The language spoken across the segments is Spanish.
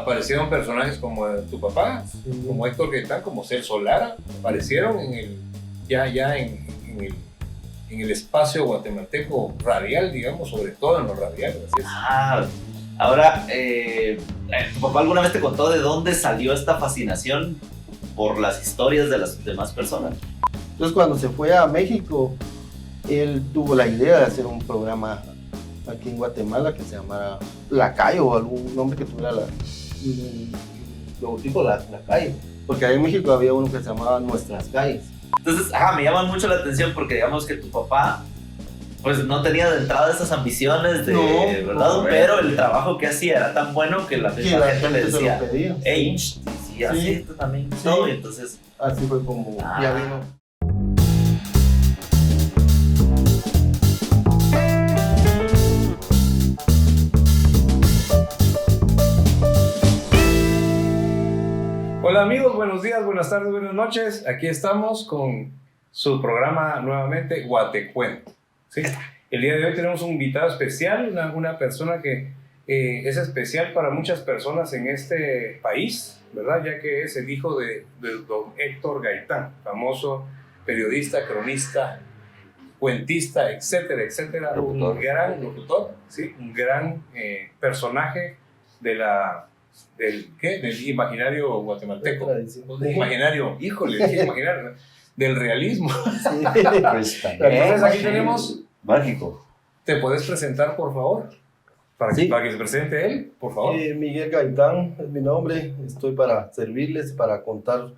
aparecieron personajes como tu papá, como Héctor Gaitán, como Celso Lara, aparecieron en el espacio guatemalteco radial, digamos, sobre todo en los radiales. Ahora, ¿tu papá alguna vez te contó de dónde salió esta fascinación por las historias de las demás personas? Entonces, cuando se fue a México, él tuvo la idea de hacer un programa aquí en Guatemala que se llamara La Calle, o algún nombre que tuviera un logotipo La Calle, porque ahí en México había uno que se llamaba Nuestras Calles. Entonces, me llama mucho la atención porque digamos que tu papá pues no tenía de entrada esas ambiciones de, ¿verdad? No, pero el trabajo que hacía era tan bueno que la gente le decía, hey, sí, así tú también, sí. Todo, y entonces... Así fue como ya vino. Hola amigos, buenos días, buenas tardes, buenas noches. Aquí estamos con su programa nuevamente, Guatecuento. ¿Sí? El día de hoy tenemos un invitado especial, una persona que es especial para muchas personas en este país, ¿verdad? Ya que es el hijo de don Héctor Gaitán, famoso periodista, cronista, cuentista, etcétera, etcétera. Locutor. Un gran locutor, ¿sí? Un gran personaje del imaginario guatemalteco. Imaginario, híjole, ¿qué imaginario? Del realismo. Sí. Pues también. Entonces aquí tenemos... Mágico. ¿Te puedes presentar, por favor? Para que se presente él, por favor. Miguel Gaitán es mi nombre. Estoy para servirles, para contar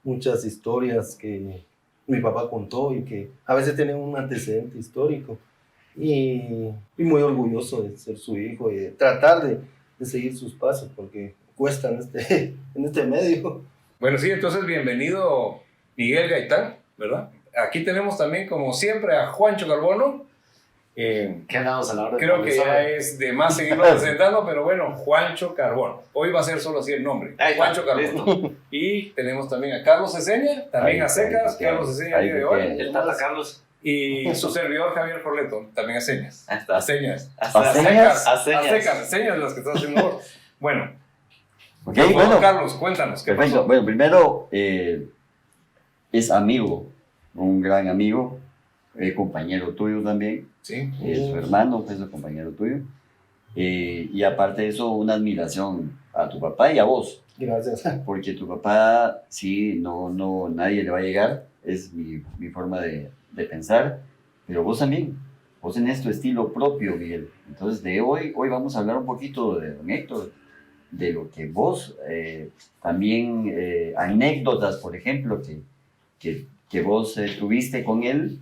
muchas historias que mi papá contó y que a veces tienen un antecedente histórico. Y muy orgulloso de ser su hijo y de tratar de seguir sus pasos, porque cuesta en este medio. Bueno, sí, entonces bienvenido Miguel Gaitán, ¿verdad? Aquí tenemos también, como siempre, a Juancho Carbono. ¿Qué andamos a la hora? Creo que ya es de más seguirlo presentando, pero bueno, Juancho Carbono. Hoy va a ser solo así el nombre, Juancho Carbono. Y tenemos también a Carlos Ceseña, también a secas, Carlos Ceseña el día de hoy. El Tata Carlos. Y su servidor Javier Corleto, también a señas. A señas. A Señas las que estás haciendo vos. Bueno, Okay, bueno, Carlos, cuéntanos, ¿qué perfecto. pasó? Bueno, primero, es amigo, un gran amigo, compañero tuyo también, Sí. su hermano, pues, es compañero tuyo, y aparte de eso, una admiración a tu papá y a vos, Gracias. porque tu papá, sí, nadie le va a llegar, es mi forma de pensar, pero vos también, vos tenés tu estilo propio, Miguel. Entonces, hoy vamos a hablar un poquito de don Héctor, de lo que vos, también anécdotas, por ejemplo, que vos tuviste con él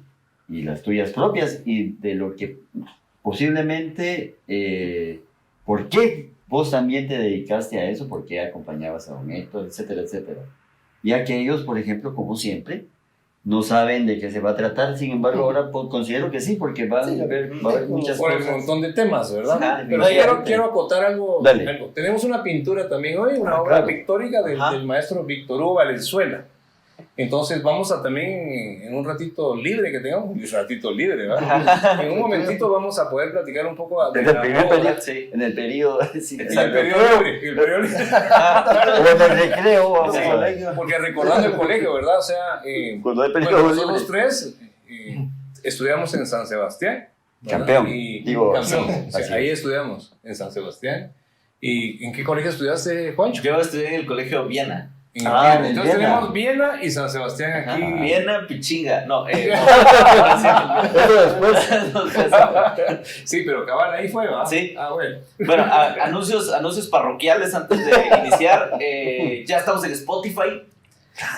y las tuyas propias, y de lo que posiblemente, por qué vos también te dedicaste a eso, por qué acompañabas a don Héctor, etcétera, etcétera. Y aquellos, por ejemplo, como siempre, no saben de qué se va a tratar, sin embargo, ahora considero que sí, porque va a haber muchas Por cosas. el montón de temas, ¿verdad? Ajá, pero quiero acotar algo. Tenemos una pintura también hoy, una obra pictórica del maestro Víctor Hugo Valenzuela. Entonces vamos a también, en un ratito libre que tengamos, un ratito libre, ¿verdad? En un momentito vamos a poder platicar un poco de la obra. Sí, en el periodo. Sí, En el periodo libre. O en el recreo. Sí, porque recordando el colegio, ¿verdad? O sea, Cuando hay periodo libre. nosotros tres estudiamos en San Sebastián. ¿verdad? Campeón. Campeón. O sea, ahí estudiamos, en San Sebastián. ¿Y en qué colegio estudiaste, Juancho? Yo estudié en el colegio Viena. Entonces Viena. tenemos Viena y San Sebastián aquí. Viena, Pichinga. No, Sí, pero cabal ahí fue, ¿va? Sí. Bueno. Bueno, anuncios parroquiales antes de iniciar. Ya estamos en Spotify.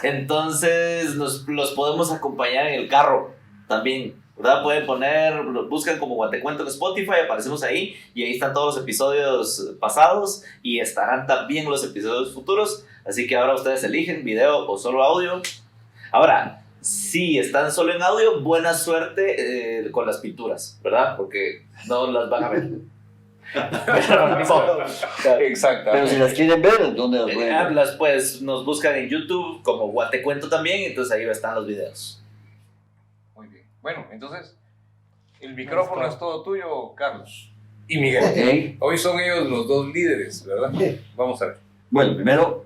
Entonces los podemos acompañar en el carro también, ¿verdad? Pueden buscan como Guatecuento en Spotify, aparecemos ahí y ahí están todos los episodios pasados y estarán también los episodios futuros. Así que ahora ustedes eligen video o solo audio. Ahora, si están solo en audio, buena suerte con las pinturas, ¿verdad? Porque no las van a ver. Exacto. Pero si las quieren ver, ¿dónde las pueden ver? Pues nos buscan en YouTube como Guatecuento también, entonces ahí están los videos. Muy bien. Bueno, entonces, el micrófono es todo tuyo, Carlos. Y Miguel. Okay. Hoy son ellos los dos líderes, ¿verdad? Vamos a ver. Bueno, primero,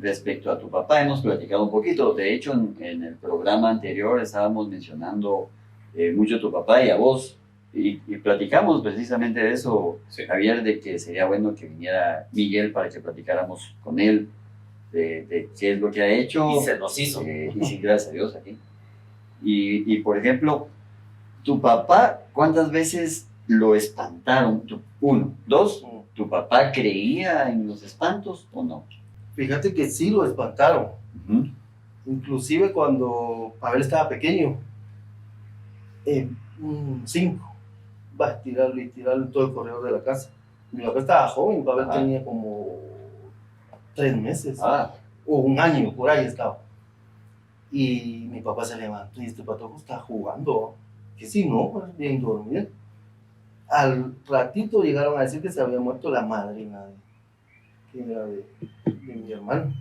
respecto a tu papá, hemos platicado un poquito. De hecho, en el programa anterior estábamos mencionando mucho a tu papá y a vos. Y platicamos precisamente de eso, Sí. Javier, de que sería bueno que viniera Miguel para que platicáramos con él de qué es lo que ha hecho. Y se nos hizo. Y sí, gracias a Dios aquí. Y por ejemplo, tu papá, ¿cuántas veces lo espantaron? Uno. Dos, ¿tu papá creía en los espantos o no? Fíjate que sí lo espantaron. Ujú. Inclusive cuando Pavel estaba pequeño, 5, va a tirarlo y tirarlo en todo el corredor de la casa. Mi papá estaba joven, Pavel Ajá. tenía como 3 meses Ah, o 1 año, por ahí estaba. Y mi papá se levantó y este patojo está jugando, que sí, no, bien dormido. Al ratito llegaron a decir que se había muerto la madrina de mi hermano,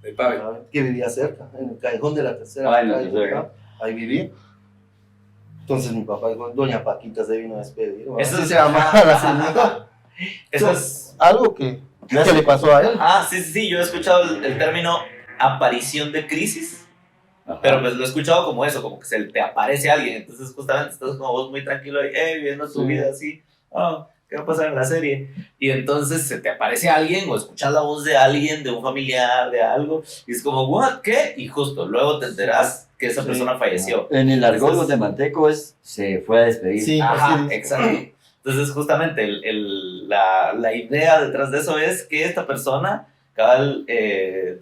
De Pavel. que vivía cerca, en el callejón de la tercera Ah, en la calle, tercera ¿verdad? Ahí vivía. Entonces mi papá dijo, doña Paquita se vino a despedir. ¿verdad? Eso Así es- se llamaba la señora. Eso es... Algo que le pasó a él. Ah, sí, sí, sí, yo he escuchado el término aparición de crisis, ajá. pero pues lo he escuchado como eso, como que se te aparece alguien, entonces justamente estás como vos muy tranquilo ahí, viviendo tu Sí. vida así, ¿qué va a pasar en la serie? Y entonces se te aparece alguien o escuchas la voz de alguien, de un familiar, de algo, y es como, ¿what? ¿Qué? Y justo luego te enterás que esa Sí. persona falleció. En el argot Entonces- guatemalteco se fue a despedir. Sí. Ajá, así es. exacto. Entonces, justamente, la idea detrás de eso es que esta persona, cabal,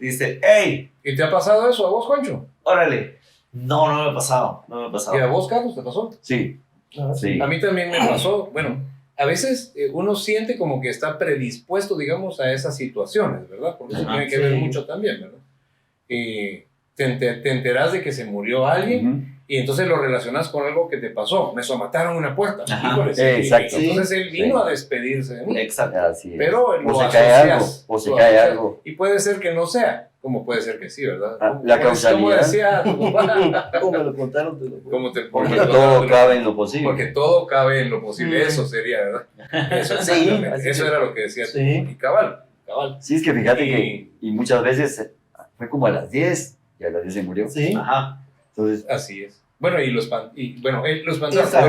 dice, hey, ¿Y te ha pasado eso a vos, Juancho? órale. No, no me ha pasado, no me ha pasado. ¿Y a vos, Carlos, te pasó? Sí, Ah, sí. A mí también me pasó. Bueno, a veces uno siente como que está predispuesto, digamos, a esas situaciones, ¿verdad? Porque eso Ajá, tiene que sí. ver mucho también, ¿verdad? Y te enteras de que se murió alguien Ujú. y entonces lo relacionas con algo que te pasó. Me somataron una puerta. Ajá. Híjole, sí. Exacto. Y entonces él vino Sí. a despedirse de mí. Exacto. Así es. Pero lo o se cae algo, asocias, o se lo cae asocias. algo. Y puede ser que no sea, como puede ser que sí, ¿verdad? Ah, Como- la como causalidad. decía tu papá, Como me lo contaron, te lo juro. como te Porque porque todo cabe en lo posible. porque todo cabe en lo posible, Mm. eso sería, ¿verdad? Eso, Sí, exactamente. así Eso que- era lo que decía Sí. tú. Y cabal. Sí, es que fíjate Y- que y muchas veces fue como a las 10 y a las 10 se murió. Sí. Ajá. Entonces, Así es. Bueno, y los Esa pero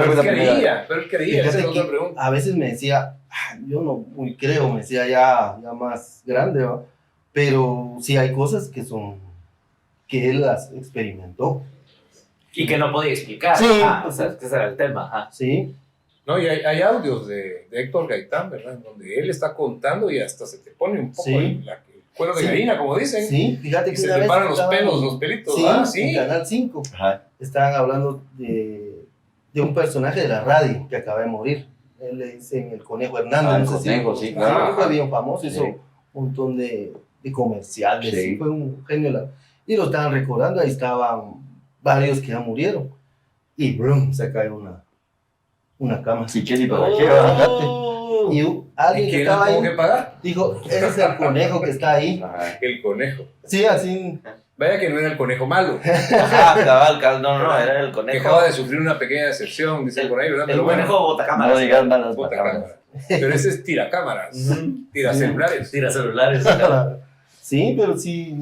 fue él la creía, pero él creía, esa Fíjate es otra que pregunta. a veces me decía, yo no muy creo, me decía ya más grande, ¿va? Pero sí hay cosas que él las experimentó, Y que no podía explicar. Sí. O sea, que ese era el tema. Ajá. ¿sí? No, y hay audios de Héctor Gaitán, ¿verdad? En donde él está contando y hasta se te pone un poco Sí. el cuero de Sí. gallina, como dicen. Sí, fíjate Y que se una te vez paran los estaban- pelos, los pelitos. Sí, Ah, en sí. Canal 5 ajá. estaban hablando de un personaje de la radio que acaba de morir. Él le dicen el Conejo Hernández. Ah, no el sé si Conejo, lo- sí, Ajá, claro. fue bien famoso, hizo Sí. un montón de comerciales, Sí. fue un genio. Y lo estaban recordando, ahí estaban varios que ya murieron. Y brum, se cae una cama. ¿Y qué ni para qué va? Oh. Y alguien ¿Y que quién estaba tuvo ahí que pagar? dijo, ese es el conejo que está ahí. Ajá. El conejo. Sí, así. Vaya que no era el conejo malo. Ajá, cabal, no, era el Que conejo. acaba de sufrir una pequeña decepción, dicen por ahí, ¿verdad? El Pero bueno, conejo botacámaras. No digas malas bota palabras. cámara. Pero ese es tiracámaras, Ujú. tira Sí. celulares. Tira celulares. Sí, pero sí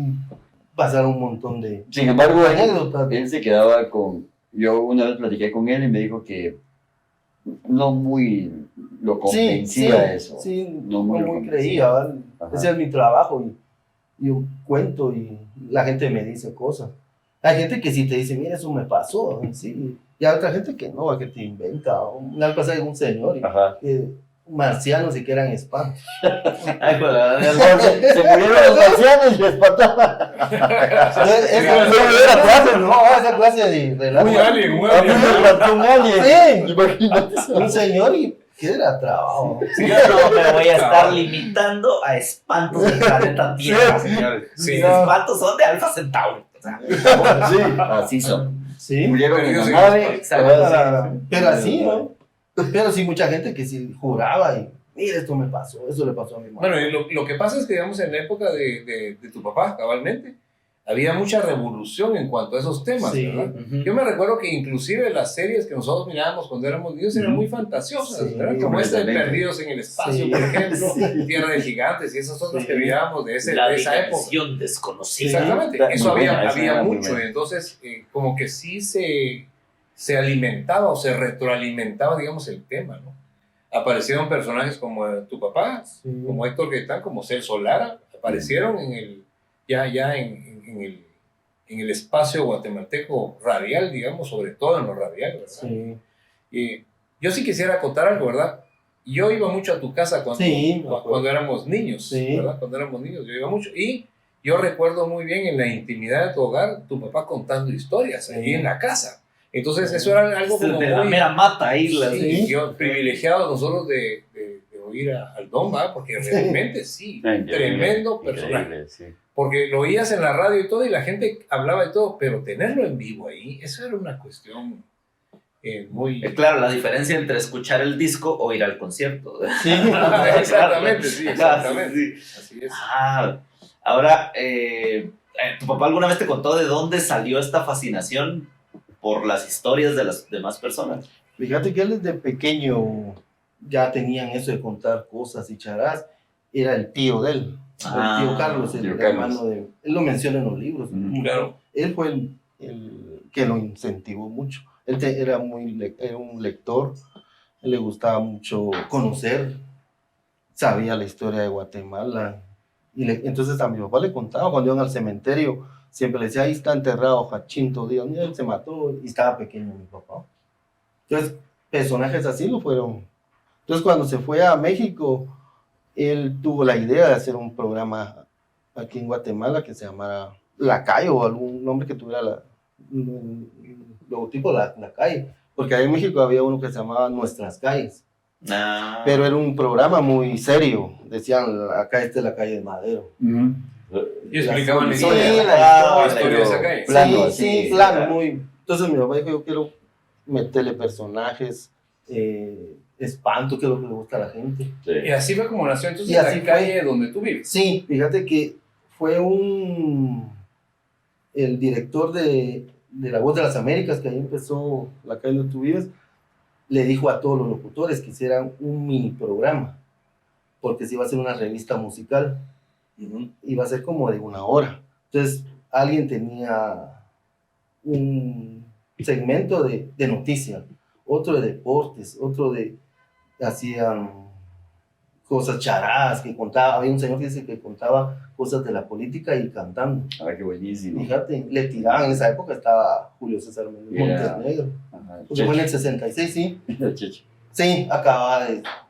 pasaron un montón de Sin embargo, anécdotas. él se quedaba con... Yo una vez platiqué con él y me dijo que no muy lo convencía eso. Sí, No no muy muy, convencido. creía, ¿vale? Ajá. Ese es mi trabajo y yo cuento y la gente me dice cosas. Hay gente que sí te dice, mira, eso me pasó, sí. Y hay otra gente que no, que te inventa. Una vez pasé con un señor Ajá. que marcianos y que eran espantos. Ay, pues, la verdad, Entonces, se murieron los marcianos y les espantaba. Esa clase, no, esa clase de relato. Muy alien, muy A mí alien. me espantó un alien. Sí. Imagínate. Un señor y que era trabajo. yo no me voy a estar limitando a espantos del planeta Tierra, señores. Sí. Mis espantos son de Alfa Centauri. O sea, Sí, así son. Sí. Murieron Pero en yo la sí- nave. Exacto. Pero así, ¿no? Pero sí, mucha gente que sí juraba y, mira, esto me pasó, eso le pasó a mi mamá. Bueno, y lo que pasa es que, digamos, en la época de tu papá, cabalmente, había mucha revolución en cuanto a esos temas, Sí. ¿verdad? Ujú. Yo me recuerdo que inclusive las series que nosotros mirábamos cuando éramos niños eran muy fantasiosas, Sí, ¿verdad? Como esta de completamente. Perdidos en el Espacio, Sí. por ejemplo, Sí. Tierra de Gigantes y esas otras Sí. que mirábamos de esa época. Dimensión desconocida. Exactamente, Está eso muy buena, esa había era muy mucho, buena. entonces como que sí se alimentaba o se retroalimentaba, digamos, el tema, ¿no? Aparecieron personajes como tu papá, Sí. como Héctor Gaitán, como Celso Lara, aparecieron ya en el espacio guatemalteco radial, digamos, sobre todo en lo radial, ¿verdad? Sí. Y yo sí quisiera contar algo, ¿verdad? Yo iba mucho a tu casa Sí, me acuerdo. cuando éramos niños, Sí. ¿verdad? Cuando éramos niños, yo iba mucho. Y yo recuerdo muy bien en la intimidad de tu hogar, tu papá contando historias ahí Sí. en la casa. Entonces, eso era algo como De la muy... mera mata ahí. Sí, yo privilegiado nosotros de oír al Don, ¿verdad? Porque realmente sí, tremendo personaje. Increíble, sí. Porque lo oías en la radio y todo, y la gente hablaba de todo, pero tenerlo en vivo ahí, eso era una cuestión muy... Claro, la diferencia entre escuchar el disco o ir al concierto. Sí. Exactamente, sí, exactamente. Sí. Así es. Ah, ahora, ¿tu papá alguna vez te contó de dónde salió esta fascinación por las historias de las demás personas? Fíjate que él desde pequeño ya tenían eso de contar cosas y charás. Era el tío de él, Ah, el tío Carlos, el tío Carlos. hermano de él. Él lo menciona en los libros. Claro. Él fue el que lo incentivó mucho. Él era era un lector, él le gustaba mucho conocer, sabía la historia de Guatemala. Entonces a mi papá le contaba cuando iban al cementerio, siempre le decía, ahí está enterrado Jachinto Díaz, mira, él se mató y estaba pequeño mi papá. Entonces, personajes así lo fueron. Entonces, cuando se fue a México, él tuvo la idea de hacer un programa aquí en Guatemala que se llamara La Calle o algún nombre que tuviera el logotipo de la calle. Porque ahí en México había uno que se llamaba Nuestras Calles. Ah, Pero era un programa muy serio. Decían, acá esta es la calle de Madero. Y explicaban la Sí, historia. la historia de esa calle. Plano, sí, así. sí, plano, muy. Entonces mi papá dijo, yo quiero meterle personajes, espanto, que es lo que le gusta a la gente. Y así fue como nació entonces Y así la calle donde tú vives. Sí, fíjate que fue el director de La Voz de las Américas, que ahí empezó la calle donde tú vives, le dijo a todos los locutores que hicieran un mini programa, porque se iba a hacer una revista musical, iba a ser como de 1 hora. Entonces, alguien tenía un segmento de noticias, otro de deportes, otro hacían cosas charadas, que contaba, había un señor que dice que contaba cosas de la política y cantando. Ah, qué buenísimo. Fíjate, le tiraban, en esa época estaba Julio César Montenegro, Ajá, porque fue en el 66, sí. Checho. Sí, acababa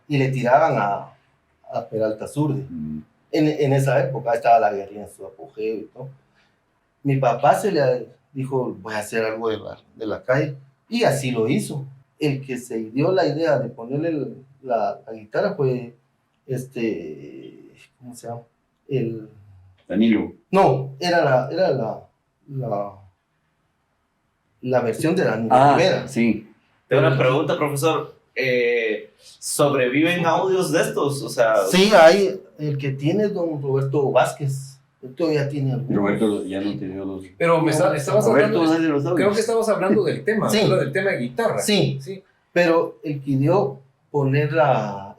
y le tiraban a Peralta Zurde. En esa época estaba la guerrilla en su apogeo y todo. Mi papá se le dijo, voy a hacer algo de la calle, y así lo hizo. El que se dio la idea de ponerle la guitarra fue ¿cómo se llama? Danilo. No, era la versión de Danilo Rivera. Sí. tengo una pregunta, profesor. ¿Sobreviven audios de estos? O sea, Sí, hay el que tiene es don Roberto Vázquez. Él todavía tiene algunos. Roberto ya no te dio los. Pero estabas Roberto, hablando, dale los audios. creo que estabas hablando del tema, Sí. ¿verdad? Del tema de guitarra. Sí. Sí. Pero el que dio poner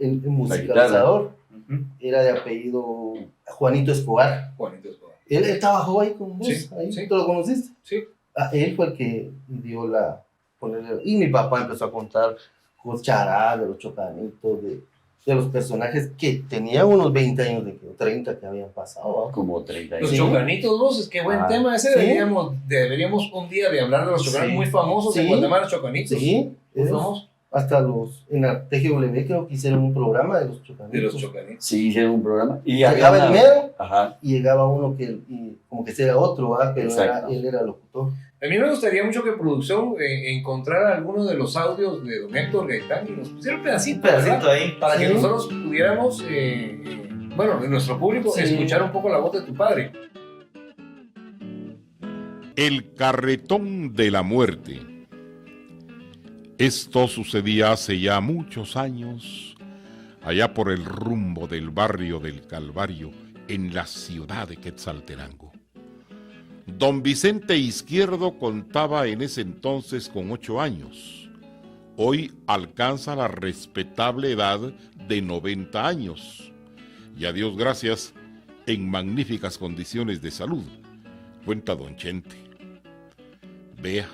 el musicalizador ujú. era de apellido Juanito Escobar. Juanito Escobar. Él trabajó ahí con vos, Sí, ahí, sí. ¿tú lo conociste? Sí. Él fue el que dio ponerle, y mi papá empezó a contar charadas de los chocanitos, de los personajes que tenían unos 20 años, 30 que habían pasado. ¿va? Como 30 Los Sí. chocanitos, vos, qué buen Ah, tema ese. sí. Deberíamos un día de hablar de los chocanitos Sí. muy famosos en Sí. Guatemala, los chocanitos. Sí, Muy famosos. hasta en la TGW creo que hicieron un programa de los chocanitos. De los chocanitos. Sí, hicieron un programa. Y Llegaba había el una- mero Ajá. y llegaba uno como que era otro, ¿va? Pero Exacto. él era locutor. A mí me gustaría mucho que producción encontrara algunos de los audios de don Héctor Gaitán y nos pusiera un pedacito, Un pedacito ¿verdad? ahí. Para que Sí. nosotros pudiéramos, bueno, en nuestro público, Sí. escuchar un poco la voz de tu padre. El carretón de la muerte. Esto sucedía hace ya muchos años, allá por el rumbo del barrio del Calvario, en la ciudad de Quetzaltenango. Don Vicente Izquierdo contaba en ese entonces con 8 años. Hoy alcanza la respetable edad de 90 años. Y a Dios gracias, en magníficas condiciones de salud, cuenta don Chente. Vea,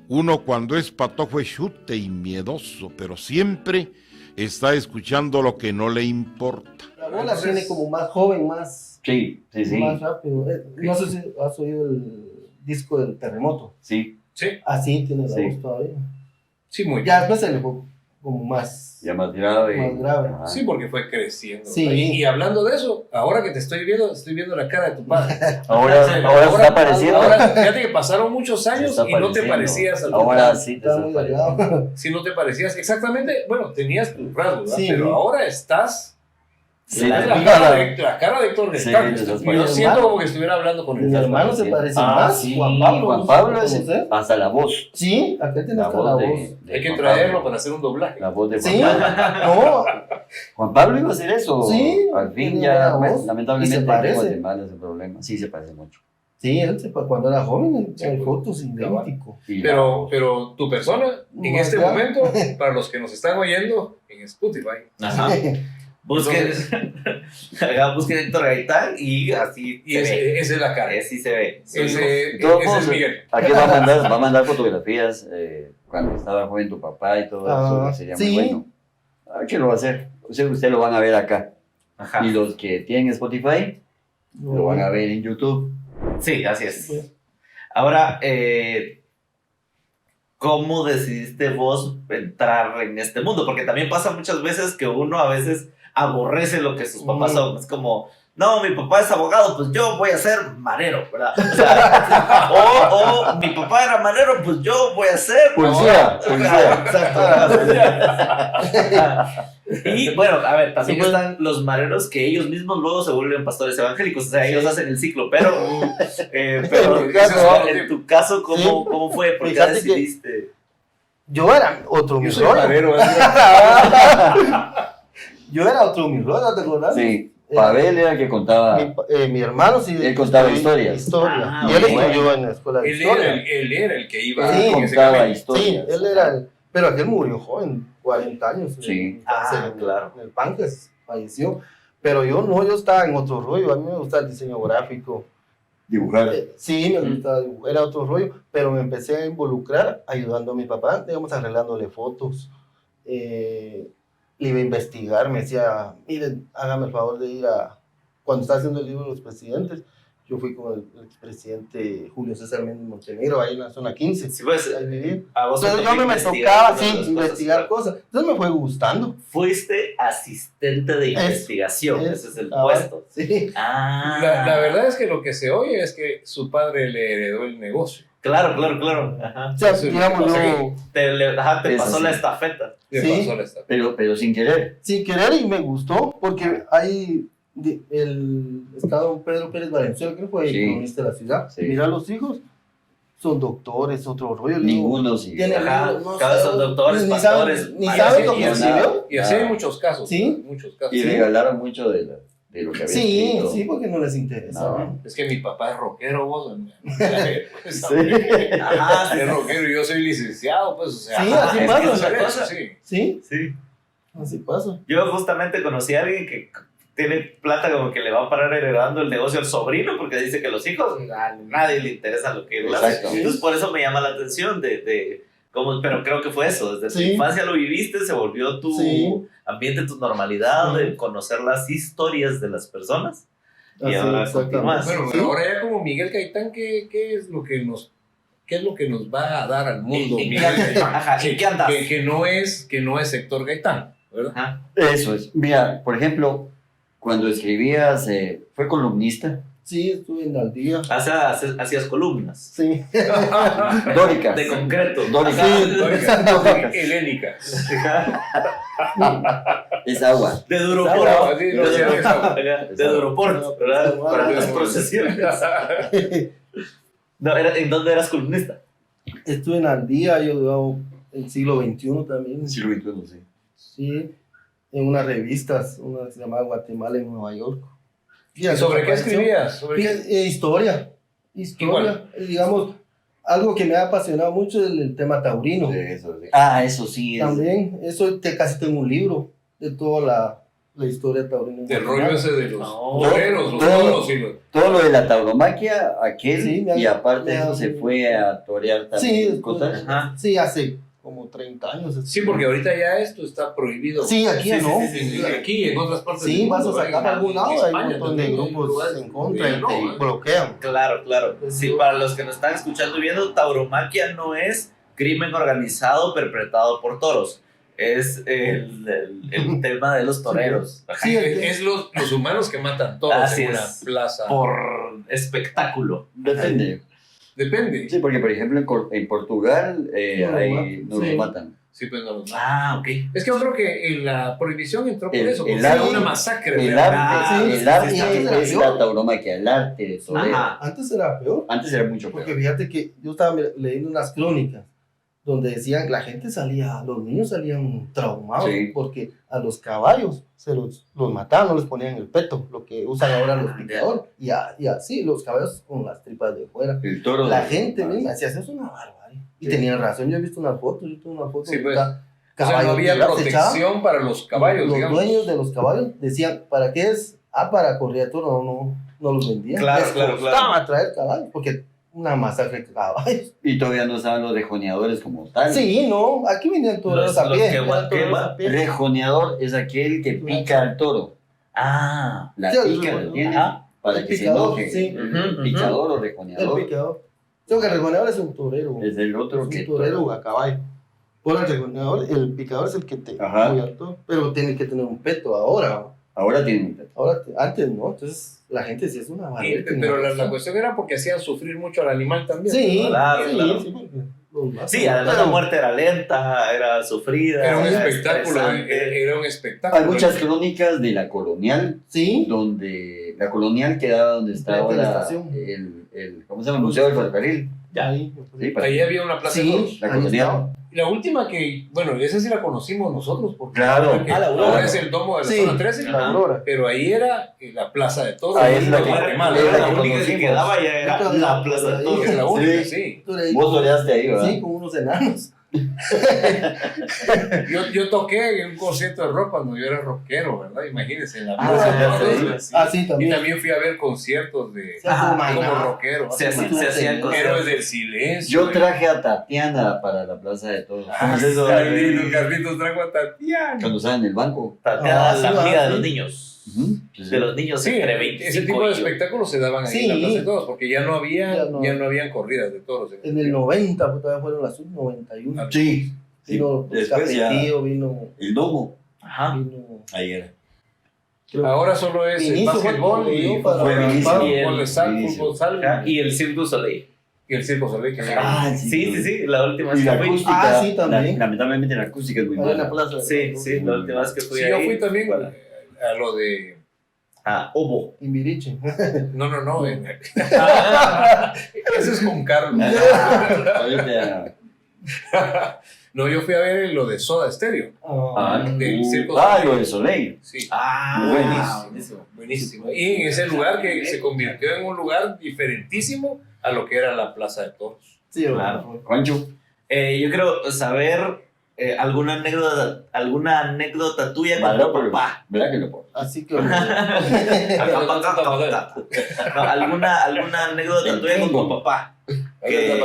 uno cuando es patojo es chute y miedoso, pero siempre está escuchando lo que no le importa. La bola tiene como más joven, más, Sí. más rápido. No sé si has oído el disco del Terremoto. Sí, Sí, Así tiene la Sí. voz todavía. sí, muy bien. Ya después se le fue como más. ya más grave. Más grave. Ajá. Sí, porque fue creciendo. Sí. Y hablando de eso, ahora que te estoy viendo la cara de tu padre. Ahora se está pareciendo. Ahora, fíjate que pasaron muchos Se años está y no te pareciendo. parecías a tu Ahora padre. sí te Está estás muy pareciendo. delgado. Si no te parecías exactamente, bueno, tenías tus rasgos, ¿verdad? Sí. Pero ahora estás. Sí, tienes la- la cara de Héctor Sí, Gaitán. te estás Yo pareciendo. siento como que estuviera hablando con Mi él. hermano se parece Ah, más. sí, Juan Pablo. Juan Pablo es ¿conoces? hasta la voz. Sí, acá tiene La hasta la voz voz. de Hay que Juan traerlo Pablo. para hacer un doblaje. La voz de Juan Sí, Pablo. no, Juan Pablo iba a hacer eso. Sí, Al fin tiene ya, buena bueno, voz. lamentablemente, Y se en parece. Guatemala ese problema. Sí, se parece mucho. sí, él cuando era joven, Sí, hay pues, fotos idéntico. Y la Pero, voz. pero tu persona, en Más este grave. momento, para los que nos están oyendo en Spotify, Ajá. Busquen, busquen Héctor Gaitán y así y se ve. esa es la cara. Así se ve. Ese, De todos ese es modos, Miguel. Aquí va a mandar fotografías cuando estaba joven tu papá y todo Ah, eso. Sería sí. muy bueno. A ver qué lo va a hacer. Ustedes lo van a ver acá. Ajá. Y los que tienen Spotify lo van a ver en YouTube. Sí, así es. Ahora, ¿cómo decidiste vos entrar en este mundo? Porque también pasa muchas veces que uno a veces aborrece lo que sus papás son. Es como, no, mi papá es abogado, pues yo voy a ser marero, ¿verdad? O sea, o mi papá era marero, pues yo voy a ser... Policía, policía. Y bueno, a ver, también Sí, pues. están los mareros que ellos mismos luego se vuelven pastores evangélicos, o sea, ellos hacen el ciclo, pero, pero En mi caso, en tu caso, ¿cómo, sí. cómo fue? ¿Por qué Fíjate que- decidiste? Yo era otro mi Yo soy rollo. marero, Yo era otro mi rollo, ¿te acuerdas? Sí, Pavel era el que contaba. Mi hermano sí. Él contaba estudió historias. Ah, y él bueno. estudió en la escuela de Él historia. era el que iba Sí, en ese contaba camino. Sí, historias. él era el. Pero aquel murió joven, 40 años. Sí. Cáncer Claro. En el páncreas, falleció. Pero yo no, yo estaba en otro rollo. A mí me gusta el diseño gráfico. Dibujar. Sí, me gustaba dibujar, era otro rollo. Pero me empecé a involucrar ayudando a mi papá, digamos, arreglándole fotos. Le iba a investigar, me decía, miren, hágame el favor de ir a. Cuando estaba haciendo el libro de los presidentes, yo fui con el expresidente Julio César Méndez Montenegro, ahí en la zona 15. Sí, pues, Ahí viví. a vos te Entonces tocó yo me investigar tocaba, todas sí, las investigar claro. cosas. Entonces me fue gustando. Fuiste asistente de Eso, investigación, eso. ese es el Ah, puesto. Sí. Ah, La verdad es que lo que se oye es que su padre le heredó el negocio. Claro, claro, claro. Ajá. O sea, Sí, digamos, o sea yo, Te Es pasó así. la estafeta. Le Sí. pasó la estafa. Pero sin querer. sin querer y me gustó, porque hay el estado Pedro Pérez Valenzuela, que fue Sí. economista de la ciudad. Sí. Mira, los hijos son doctores, otro rollo. le digo, Ninguno sí. tienen Ajá, libros, no cada sé, son doctores, ni pastores, saben, ni maestros, saben lo y que así- escribió. Y así hay Ah. muchos casos. Sí. Muchos casos. Y regalaron mucho de lo que había Sí, escrito. sí, porque no les interesa. No. ¿no? Es que mi papá es rockero, vos. Pues, Sí. Ajá, sí, es rockero y yo soy licenciado, pues, o sea. Sí, ajá, así es que pasa. no sabe Otra eso, cosa. sí. Sí, sí. así pasa. Yo justamente conocí a alguien que tiene plata como que le va a parar heredando el negocio al sobrino porque dice que los hijos a nadie le interesa lo que él hace. Exacto. Entonces por eso me llama la atención de cómo, pero creo que fue eso, desde tu Sí. infancia lo viviste, se volvió tu Sí. ambiente, tu normalidad Sí. de conocer las historias de las personas. Y Así, ahora exactamente. continúas. Bueno, Sí. pero ahora ya como Miguel Gaitán, ¿qué es lo que nos va a dar al mundo? ¿En Miguel qué- Gaitán? ajá, ¿en qué andas? Que no es Héctor Gaitán, ¿verdad? Ajá. Eso es. Mira, por ejemplo, cuando escribías, fue columnista. Sí, estuve en Al Día. Hacías columnas Sí. Dóricas. de concreto. Dóricas. Dóricas. Helénicas. Es agua. De Agua, Duroport. sí, no, sí, es agua. De Duroport, ¿verdad? Para las procesiones. No, ¿en dónde eras columnista? Estuve en Al Día, yo hago el siglo XXI también. Siglo XXI, sí. Sí, en unas revistas, una que se llamaba Guatemala en Nueva York. ¿Y sobre qué escribías? ¿Sobre qué? Historia. historia, digamos, algo que me ha apasionado mucho es el tema taurino. Eso sí. También, eso casi tengo un libro de toda la historia taurina. Del rollo ese de los No. toreros, los Todo- toros y los... Todo lo de la tauromaquia, aquel, Sí, y aparte de eso se fue a torear también. Sí, después, cosas. Ajá. sí, hace como 30 años. Sí, porque ahorita ya esto está prohibido. Sí, aquí ya no. Aquí y en otras partes Sí, del vas a mundo, sacar en algún lado, hay un España montón de también, hay grupos lugares en contra y no, te bloquean. Claro, claro. Sí, para los que nos están escuchando y viendo, tauromaquia no es crimen organizado perpetrado por toros. Es el tema de los toreros. Ajá. Sí, Es los humanos que matan toros Así en una es. plaza. Por espectáculo. Depende. Depende. Sí, porque por ejemplo en Portugal No lo ahí matan, no sí. lo matan. Sí, pues no los matan. Ah, ok. Es que yo creo que en la prohibición entró por El- eso, porque el era arte- una masacre. El real. arte, sí, el arte sí, antes era es peor. la tauromaquia, el arte de torero. Ajá. Antes era peor. Antes era mucho Porque peor. fíjate que yo estaba leyendo unas crónicas donde decían la gente salía, los niños salían traumados Sí. porque a los caballos se los mataban, no les ponían el peto, lo que usan ahora los picadores. Y así, los caballos con las tripas de fuera. El toro. La gente misma decía, eso es una barbarie. Y Sí. tenían razón, yo he visto unas fotos, yo tengo una foto Sí, donde pues. está O sea, no caballos había tirados, se echaban. protección para los caballos, Los digamos. dueños de los caballos decían, ¿para qué es? Para correr de toro, no los vendían. Claro, Les claro, costaba claro. traer caballos, porque una masacre de caballos. Y todavía no estaban los rejoneadores como tal. Sí, no, aquí venían toreros Los a pie. que venían aguantan, toreros ¿va? a pie. Rejoneador es aquel que pica al toro. Ah. La Sí, pica, el- ¿entiendes? Ajá. Para El que se picador, enoje. sí. Ujú, Picador o El rejoneador. picador. Tengo que el rejoneador es un torero. Es el otro Es que. un torero a caballo. Por el rejoneador, el picador es el que te Ajá. muy alto, pero tiene que tener un peto ahora. Ahora tiene un peto. Ahora, antes no, entonces la gente sí es una Sí, barbarie. pero la cuestión era porque hacían sufrir mucho al animal también. Sí, ¿no? Claro, sí, claro. sí, porque los matan. Sí, además la Pero- muerte era lenta, era sufrida. Era un era espectáculo, estresante. era un espectáculo. Hay muchas crónicas de la colonial, Sí, donde la colonial quedaba donde está Frente a la ahora estación. ¿cómo se llama? El Museo del Ferrocarril. Ya. ahí. Sí, para- Ahí había una plaza de Sí, toros. La ahí colonial. estaba. La última que, bueno, esa sí la conocimos nosotros, porque Claro. porque Ah, la ahora Aurora. es el domo de la Sí, zona 13, la Aurora. pero ahí era la plaza de toros. Ah, es la de que- Guatemala. es La que única que conocimos. quedaba ya era Esta- la plaza de ahí. toros. Es la única, Sí. sí. Tú ahí- Vos toreaste ahí, ¿verdad? Sí, con unos enanos. Yo toqué en un concierto de rock cuando yo era rockero, ¿verdad? Imagínense, en la Ah, plaza de ya toros. sé. Ah, sí, Y también. también fui a ver conciertos de Se hace Ajá, maná. como rockero. Se hacían Héroes cosas. del silencio. Yo traje a Tatiana para la Plaza de Toros. Ah, Eso, Carlitos trajo a Tatiana. cuando estaba en el banco. Tatiana, Ah, la sí, amiga ah, de los sí. niños. Pues, De los niños Sí, entre ese 25 tipo de y yo. espectáculos se daban ahí Sí. en la Plaza de Toros, porque ya no había, Ya no. habían corridas de toros. En el 90, pues todavía fueron las sub-91. Ah, Sí. Vino Después ya- Capetillo, vino. El domo. Ajá. Ahí era. creo- Ahora solo es el Inicio fue básquetbol como y yo para- Fue inicio. fútbol de sal, Inicio. fútbol sal Ajá. Y el Cirque du Soleil. y el circo Soleil. Que Ah, Sí, sí, sí. La última vez Y que la fui. acústica. Ah, sí, también. Lamentablemente la acústica es muy Ahí en la mala. plaza. Sí, sí. La última vez que fui Sí, ahí. yo fui también Para- a lo de... a Obo. Imbiriche. No. Eso es con Carlos. Ahorita- No, yo fui a ver lo de Soda Stereo. Ah, del Circo ah, Soleil. lo de Soleil. Sí. Ah, Buenísimo, buenísimo. Y en ese lugar que se convirtió en un lugar diferentísimo a lo que era la Plaza de Toros. Sí, Claro. Juancho. Yo quiero saber alguna anécdota tuya con ¿Verdad? tu papá. ¿Verdad que lo puedo? Así que. No, alguna anécdota tuya con tu papá. Que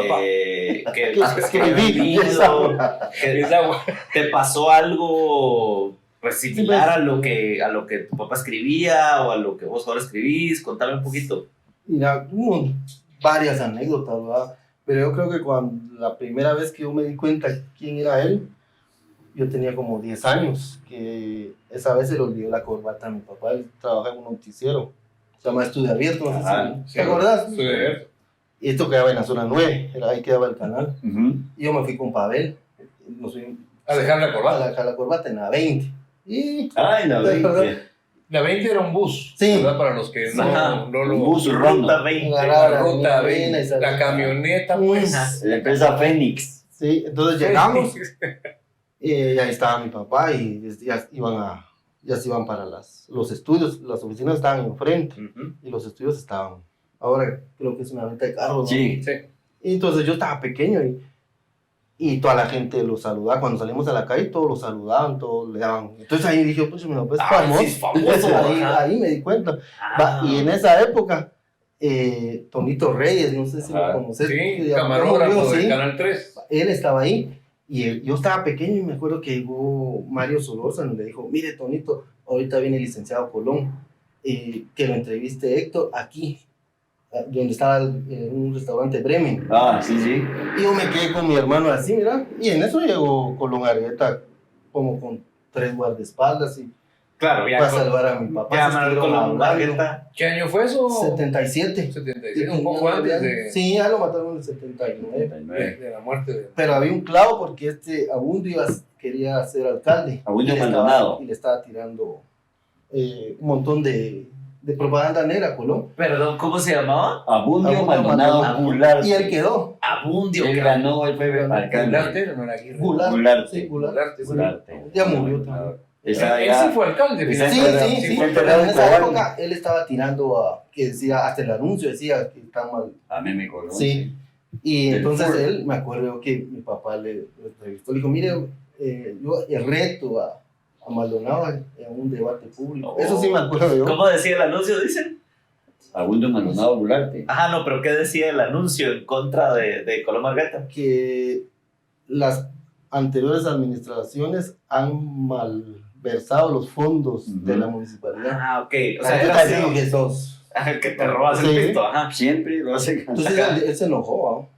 Es agua. te pasó algo pues, similar a lo que tu papá escribía o a lo que vos ahora escribís. Contame un poquito. Mira, varias anécdotas, ¿verdad? Pero yo creo que cuando la primera vez que yo me di cuenta quién era él, yo tenía como 10 años, que esa vez se le olvidó la corbata a mi papá. Él trabaja en un noticiero, se llama Estudio Abierto, no sé Ajá, si sí. ¿te acordás? Estoy de ver. Y esto quedaba en la zona 9, ahí quedaba el canal. Ujú. Y yo me fui con Pavel, nos fuimos A dejar la a corbata. dejar la corbata en la 20. Y Ay, la ¿Te acordás? 20. La 20 era un bus, Sí. ¿verdad? Para los que Ajá. no lo... Un bus urbano. Ruta 20. Agarraba La ruta la 20, y salía. la camioneta, pues. La empresa Fénix. Sí, entonces llegamos y ahí estaba mi papá y ya se iban para los estudios, las oficinas estaban enfrente Ujú. y los estudios estaban ahora creo que es una venta de carros, ¿no? Sí. Sí. Y entonces yo estaba pequeño y toda la gente lo saludaba. Cuando salimos a la calle, todos lo saludaban, todos le daban. Entonces ahí dije, pues mi papá es famoso. sí, es famoso, ajá. ahí me di cuenta. Ah. Y en esa época, Tonito Reyes, no sé si lo Ajá. conoces. Sí, ya camarógrafo murió, del sí. Canal 3. Él estaba ahí y yo estaba pequeño y me acuerdo que llegó Mario Solórzano y le dijo, mire Tonito, ahorita viene el licenciado Colón, que lo entreviste Héctor aquí, donde estaba un restaurante Bremen. Ah, sí, sí. Y yo me quedé con mi hermano así, mira, y en eso llegó Colón Argueta como con 3 guardaespaldas y Claro, ya fue a salvar a mi papá. ya se Manuel estuvieron Colón hablando. Argueta. ¿Qué año fue eso? 77. 77, un poco antes de, Sí, ya lo mataron en el 79. 39. de la muerte de... Pero había un clavo porque Abundio quería ser alcalde. Abundio Y le Maldonado. y le estaba tirando un montón de propaganda negra a Colón. Perdón, ¿cómo se llamaba? Abundio Abundio Maldonado Maldonado. Goulart. Y él quedó. Abundio. Él ganó, él fue alcalde. Gularte, no era Aguirre. Goulart. Sí, Gularte, sí. Goulart. Ya murió también. Esa Él ya- sí fue alcalde. Esa Sí, finalmente. sí, sí. fue Pero enterrado en en esa Cobán. época él estaba tirando que decía, hasta el anuncio decía que está mal. A mí me coló. Sí. Y Del entonces Ford. él, me acuerdo que mi papá le entrevistó, le dijo, mire, yo el reto a Maldonado en un debate público. Eso sí me acuerdo yo. ¿Cómo decía el anuncio, dicen? Abundio Maldonado Goulart. Ajá, no, pero ¿qué decía el anuncio en contra de Colón Argueta? Que las anteriores administraciones han malversado los fondos de la municipalidad. Ah, ok. O O sea, sea, yo era te digo así. que sos. Ajá, que te robas el Sí. pisto, ajá. Siempre lo hace. Entonces él se enojó.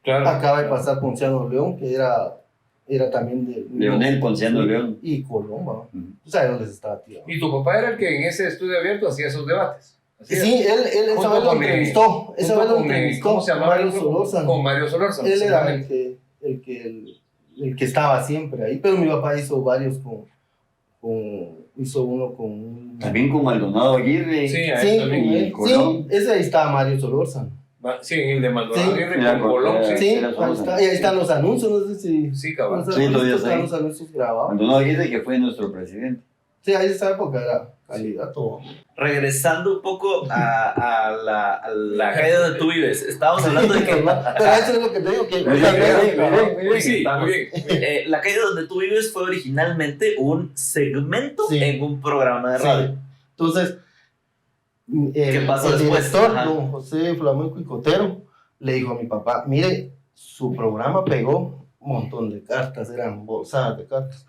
Claro. Acaba de pasar Ponciano León, que era también de... Leonel Ponciano Sí, León. Y Colón, ¿va? Ujú. ¿Tú sabes dónde se estaba tirando? Y tu papá era el que en ese estudio abierto hacía esos debates. Así Sí, era. él esa Junto vez lo con, entrevistó. Esa Junto vez lo con, entrevistó. ¿cómo se llamaba? Mario el grupo? Solórzano. Con Mario Solórzano. Él era exactamente. el que estaba siempre ahí, pero mi papá hizo varios hizo uno con un... También con Maldonado Aguirre. Sí, a Sí, él con también. él. Colón. Sí, ese ahí estaba Mario Solórzano. Sí, el de Maldonado Sí. Aguirre Mira, con Colón. con- Sí, Sí, era ahí Solórzano. está, y ahí están los anuncios, no sé si... sí, cabal. no sé, Sí, todavía están sí. los anuncios grabados. Maldonado Aguirre, que fue nuestro presidente. Sí, ahí esa época era candidato. Regresando un poco a la calle donde tú vives, estábamos hablando de que Pero eso es lo que te digo, que... Muy bien. Muy sí, muy bien. la calle donde tú vives fue originalmente un segmento Sí. en un programa de radio. Sí. Entonces, ¿Qué pasó el después? director, Ajá. don José Flamenco y Cotero, le dijo a mi papá, mire, su programa pegó un montón de cartas, eran bolsadas de cartas.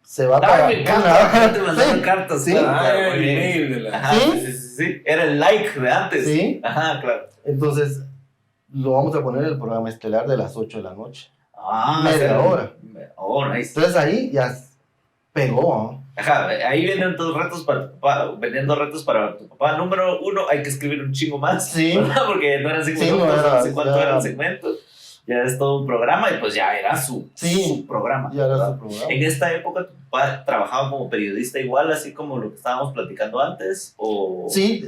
Se va para... Me encanta, te mandaron Sí, cartas. sí. claro, Ah, claro, el muy bien. email de la... Ajá, ¿Sí? sí. Era el like de antes. Sí. Ajá, claro. Entonces, lo vamos a poner el programa estelar de las 8 de la noche. Ah, Media hora. Oh, nice. Entonces ahí ya pegó, ¿no? Ajá, ahí vienen tus retos para tu papá, vendiendo retos para tu papá. Número 1, hay que escribir un chingo más. Sí. ¿Verdad? Porque no eran 5 Sí, no minutos, era- no sé cuánto ya- era el segmento. Ya es todo un programa y pues ya era su programa. Ya era ¿verdad? su programa. En esta época tu papá trabajaba como periodista igual, así como lo que estábamos platicando antes, o... Sí,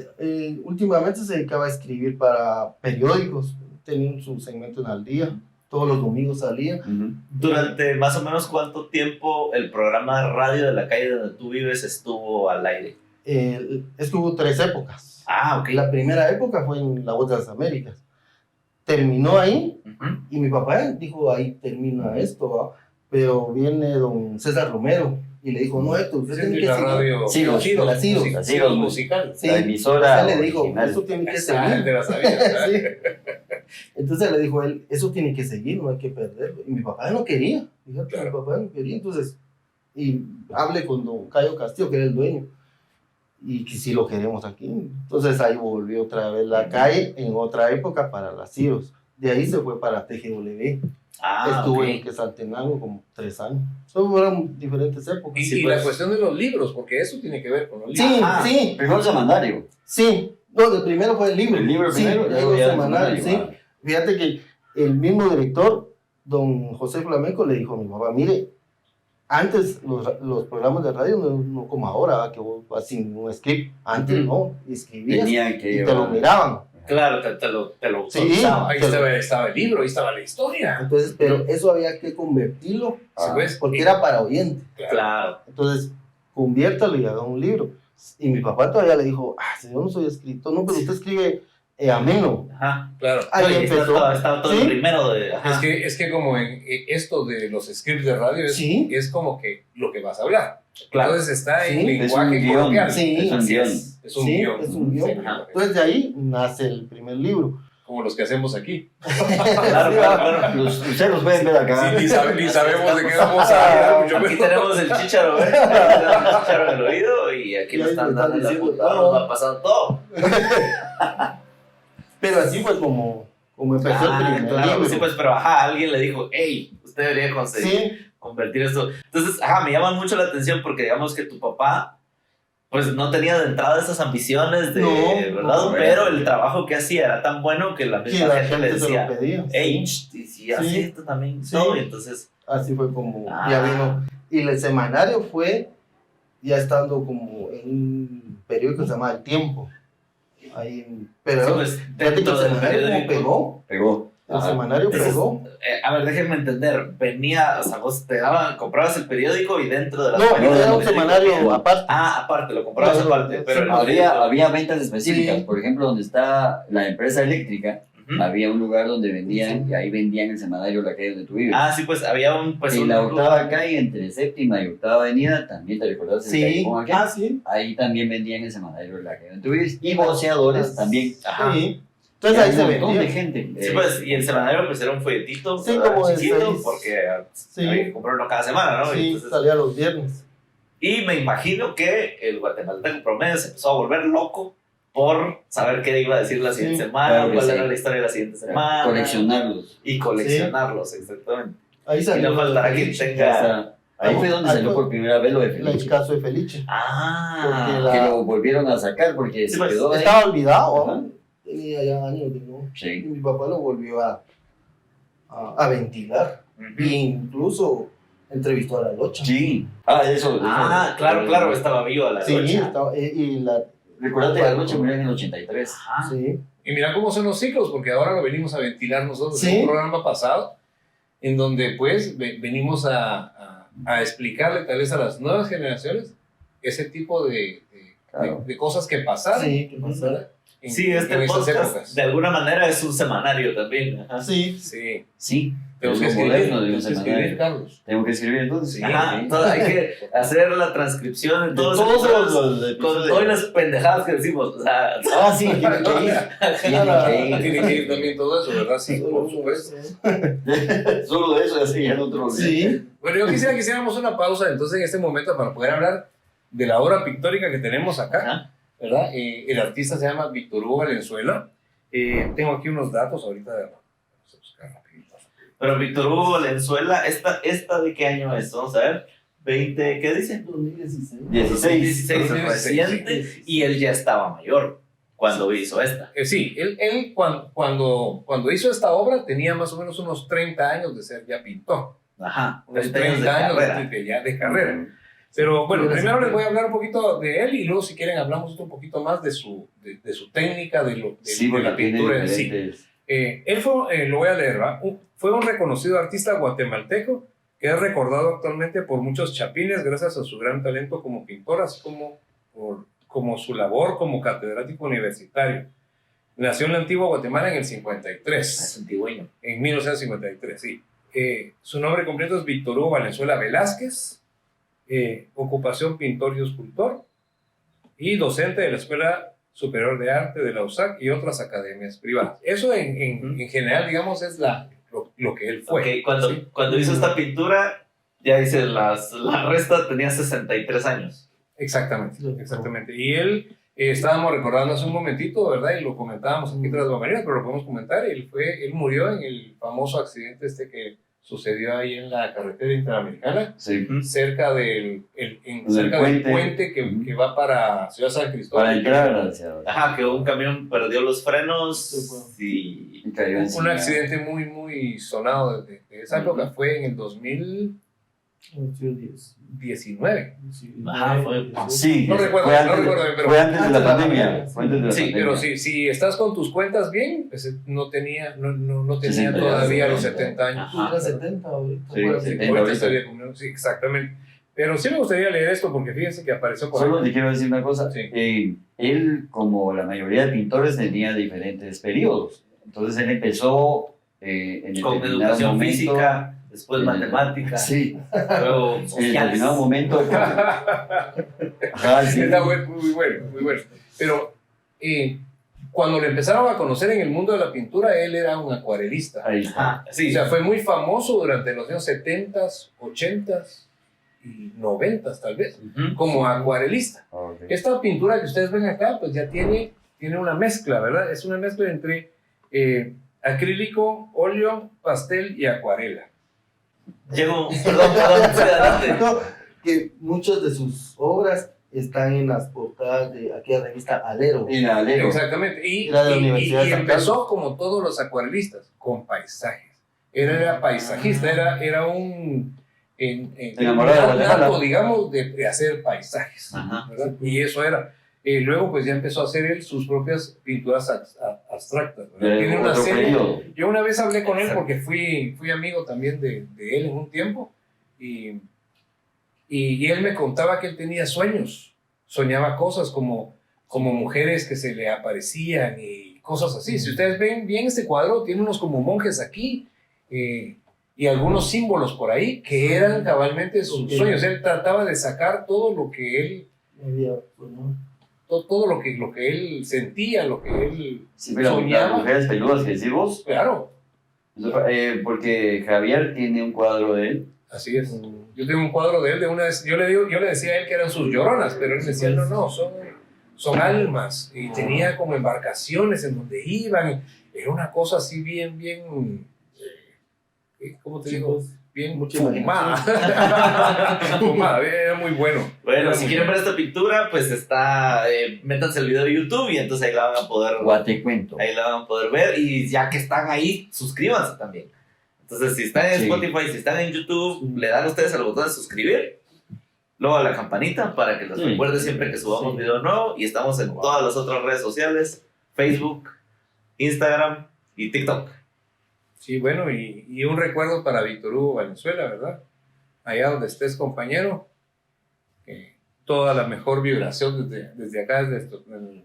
últimamente se dedicaba a escribir para periódicos. Tenía su segmento en Al Día. Todos los domingos salía. Ujú. Durante más o menos cuánto tiempo el programa de radio de la calle donde tú vives estuvo al aire. Es que hubo 3 épocas. Ah, ok. La primera época fue en La Voz de las Américas. Terminó ahí Ujú. y mi papá dijo, ahí termina esto, ¿va? Pero viene don César Romero y le dijo, no, Héctor, usted tiene que la seguir. radio. Sí, los Ciros, Musical. Ciros. Ciros. Musical. Sí, La emisora usted le dijo, original. eso tiene que Ah, seguir. de la sabía. Sí. Entonces le dijo él, eso tiene que seguir, no hay que perderlo. Y mi papá no quería, fíjate, Claro. mi papá no quería. Entonces, y hablé con don Cayo Castillo, que era el dueño, y que sí lo queremos aquí. Entonces ahí volvió otra vez la calle en otra época para las Ciros. De ahí se fue para TGW. Ah, Estuvo ok. en Quetzaltenango como 3 años. Son fueron diferentes épocas. Y, Sí, y pues. la cuestión de los libros, porque eso tiene que ver con los libros. Sí, Ajá. sí, Primero el semanario. sí. No, el primero fue el libro. El libro Sí, primero. luego ya el semanal, semanario. sí. Fíjate que el mismo director, don José Flamenco, le dijo a mi papá, mire, antes los programas de radio no como ahora, ¿va? Que vos vas sin un script, antes Ujú. no, escribías Tenían que y te lo llevar. miraban. Claro, te lo Sí. autorizaban. Ahí estaba el libro, ahí estaba la historia. Entonces, pero eso había que convertirlo, ¿Sí ves? porque era para oyente. Claro. Entonces, conviértalo y haga un libro. Y mi papá todavía le dijo, si yo no soy escritor, no, pero usted escribe ameno. Ajá. Claro. Ahí Oye, empezó. estaba todo ¿Sí? el primero de... Ajá. Es que como en esto de los scripts de radio Sí. es como que lo que vas a hablar. Claro. Entonces está en Sí. lenguaje Es un guión. coloquial. Sí. Es un Así guión. es. Es un Sí, guión. es un guión. Sí, Entonces de ahí nace el primer libro. como los que hacemos aquí. Claro. Ustedes los pueden ver acá. Sí, ni sabemos de qué vamos a hablar. Mucho Aquí menos. tenemos el chícharo, ¿eh? Aquí tenemos el chícharo en el oído y aquí Y nos ahí están me están dando la diciendo puta, todo. nos va pasando todo. Pero así fue como empezó el primer claro, libro. sí, pues, pero ajá, alguien le dijo, hey, usted debería Sí, convertir esto. Entonces, ajá, me llama mucho la atención porque digamos que tu papá, pues no tenía de entrada esas ambiciones de, No, ¿verdad? no, pero bueno. el trabajo que hacía era tan bueno que la que misma la gente le gente se decía, lo pedía. hey, y si hace Sí. esto también, Sí. todo, y entonces, Así fue como Ah. ya vino. Y el semanario fue ya estando como en un periódico que se llama El Tiempo. Ahí pero sí, pues, fíjate que dentro el del semanario como periódico. pegó. Pegó. El Ajá. semanario Entonces, pegó. A ver, déjenme entender, venía, o sea, vos te daban, comprabas el periódico y dentro de las No, páginas era del un periódico semanario venía- aparte. Ah, aparte, lo comprabas No, aparte, pero el Había ventas específicas. Sí. Por ejemplo, donde está la empresa eléctrica, Ujú. había un lugar donde vendían, y ahí vendían el semanario La Calle Donde Tú Vives. Ah, sí, pues había un, pues en un la octava calle, entre séptima y octava avenida, también te recordás el Sí. callejón aquel? Ah, sí. Ahí también vendían el semanario La Calle Donde Tú Vives. Y voceadores también. Ajá. Sí. Entonces ahí Era se un montón de vendía. gente. Sí, pues, y el semanario pues era un folletito, Sí, ¿verdad? como de chiquito, 6. porque Sí. había que comprarlo cada semana, ¿no? Y, Sí, entonces- salía los viernes. y me imagino que el guatemalteco promedio se empezó a volver loco por saber qué iba a decir la siguiente Sí, semana, claro que cuál sí. era la historia de la siguiente semana. Coleccionarlos. Y coleccionarlos, exactamente. Ahí Y salió no faltará el quien Felice. tenga... Ya está. Ahí fue donde Ahí salió fue por primera vez lo de El Felice. caso de Felice. Ah, Porque Que lo volvieron a sacar porque Sí, se pues, quedó ahí. Estaba olvidado. Ajá. ¿no? Tenía ya años de no. Y Sí. mi papá lo volvió a ventilar. ujú. E incluso entrevistó a la Locha. Sí. Ah, eso. Ah, claro, estaba vivo la Sí, noche. estaba, y la. Recordate que la noche murió en el 83. Ajá. Sí. Y mira cómo son los ciclos, porque ahora lo venimos a ventilar nosotros Sí. en un programa pasado, en donde pues venimos a explicarle tal vez a las nuevas generaciones ese tipo Claro. de cosas que pasaron. Sí, ¿qué pasó? ¿verdad? En- Sí, este en esas podcast épocas. de alguna manera es un semanario también. Ajá. Sí. Sí, Sí. tenemos que Es lo escribir, moderno de un tenemos que escribir, semanario. Carlos. Tengo que escribir entonces. Ajá, Sí. entonces hay que hacer la transcripción de todos Todos episodios los con episodios. todas las pendejadas que decimos. O sea, Ah, sí, tiene que ir. Tiene Tiene que que ir también todo eso, ¿verdad? Sí, por supuesto. ir. Solo de eso ya sí, ya no te lo olvides. Sí. Bueno, yo quisiera que hiciéramos una pausa entonces en este momento para poder hablar de la obra pictórica que tenemos acá, Ajá. ¿verdad? El artista se llama Víctor Hugo Valenzuela. Tengo aquí unos datos ahorita. Vamos a buscar rapidito. pero Víctor Hugo Valenzuela, ¿esta de qué año es? Vamos a ver. 20, ¿qué dice? 2016. 16, 2016, reciente. Y él ya estaba mayor cuando hizo esta. Sí, él cuando hizo esta obra tenía más o menos unos 30 años de ser ya pintor. Ajá, Unos 30 años de carrera. ya de carrera. Pero bueno, primero les voy a hablar un poquito de él y luego si quieren hablamos un poquito más de su técnica, de Sí, de porque la tiene pintura en sí. diferentes. Él fue, lo voy a leer, ¿va? Fue un reconocido artista guatemalteco que es recordado actualmente por muchos chapines gracias a su gran talento como pintor, así como su labor como catedrático universitario. Nació en la antigua Guatemala en el 53, Es antigüeño. en 1953, sí. Su nombre completo es Víctor Hugo Valenzuela Velázquez, ocupación pintor y escultor, y docente de la Escuela Superior de Arte de la USAC y otras academias privadas. Eso en general, digamos, es lo que él fue. Ok, cuando hizo esta pintura, ya dice, la resta tenía 63 años. Exactamente, exactamente. Y él, estábamos recordando hace un momentito, ¿verdad? Y lo comentábamos aquí tras bambalinas, pero lo podemos comentar. Él murió en el famoso accidente que sucedió ahí en la carretera interamericana, Sí. cerca del puente que va para Ciudad San Cristóbal. Para entrar hacia. Ajá, que un camión perdió los frenos y... Y cayó Un encima. accidente muy, muy sonado de esa época. Fue en el 2019. Ajá, fue- Sí, No recuerdo, fue antes, no recuerdo bien, pero- fue antes de la antes de la pandemia. pandemia, Fue antes de la Sí, pandemia. pero si estás con tus cuentas bien, pues no tenía 60 todavía ya, los 70. 70 años. Ajá. Era 70 ahorita. Sí, Bueno, 70 Ahorita ahorita. estaría cumpliendo, sí, exactamente. Pero sí me gustaría leer esto porque fíjense que apareció por Solo ahí. te quiero decir una cosa. Sí. Él, como la mayoría de pintores, tenía diferentes periodos. Entonces él empezó en Con determinado educación momento- física, después en- matemática, Sí, luego en sociales. determinado momento. Ajá, sí. Está muy bueno, muy bueno. Pero cuando le empezaron a conocer en el mundo de la pintura, él era un acuarelista. Ahí está. Ajá, sí. O sea, fue muy famoso durante los años 70s, 80s y 90s tal vez, Ujú. como acuarelista. Ok. Esta pintura que ustedes ven acá, pues ya tiene una mezcla, ¿verdad? Es una mezcla entre acrílico, óleo, pastel y acuarela. Llego, perdón, sí, adelante. No, que muchas de sus obras están en las portadas de aquella revista Alero. En Alero. Exactamente. Y, Era de la y- Universidad y de San empezó como todos los acuarelistas, con paisajes. Él era paisajista, era un Enamorado de Guatemala. nato, digamos, de hacer paisajes. Ajá. ¿verdad? Y eso era. Luego, pues ya empezó a hacer él sus propias pinturas abstractas. ¿verdad? Tiene una Otro serie. periodo. Yo una vez hablé con él Exacto. porque fui amigo también de él en un tiempo y él me contaba que él tenía sueños, soñaba cosas como mujeres que se le aparecían y cosas así. Si ustedes ven bien este cuadro, tiene unos como monjes aquí y algunos símbolos por ahí que eran cabalmente sus sueños. Él trataba de sacar todo lo que él, todo lo que él sentía, lo que él Sí, pero las soñaba. mujeres peludas que decís vos, Claro, porque Javier tiene un cuadro de él. así es. Yo tengo un cuadro de él, yo le decía a él que eran sus lloronas, pero él me decía, no, son almas. Y tenía como embarcaciones en donde iban. Era una cosa así bien, ¿cómo te digo? Bien Mucha fumada. Fumada, era muy bueno. Bueno, Era si muy quieren bueno. ver esta pintura, pues está, métanse el video de YouTube y entonces ahí la van a poder, Guatecuento. ahí la van a poder ver y ya que están ahí, suscríbanse también. Entonces, si están en Sí. Spotify, si están en YouTube, le dan ustedes al botón de suscribir, luego a la campanita para que les Sí. recuerde siempre que subamos Sí. video nuevo y estamos en todas las otras redes sociales, Facebook, Instagram y TikTok. Sí, bueno, y un recuerdo para Víctor Hugo Valenzuela, ¿verdad? Allá donde estés, compañero. Toda la mejor vibración desde acá, desde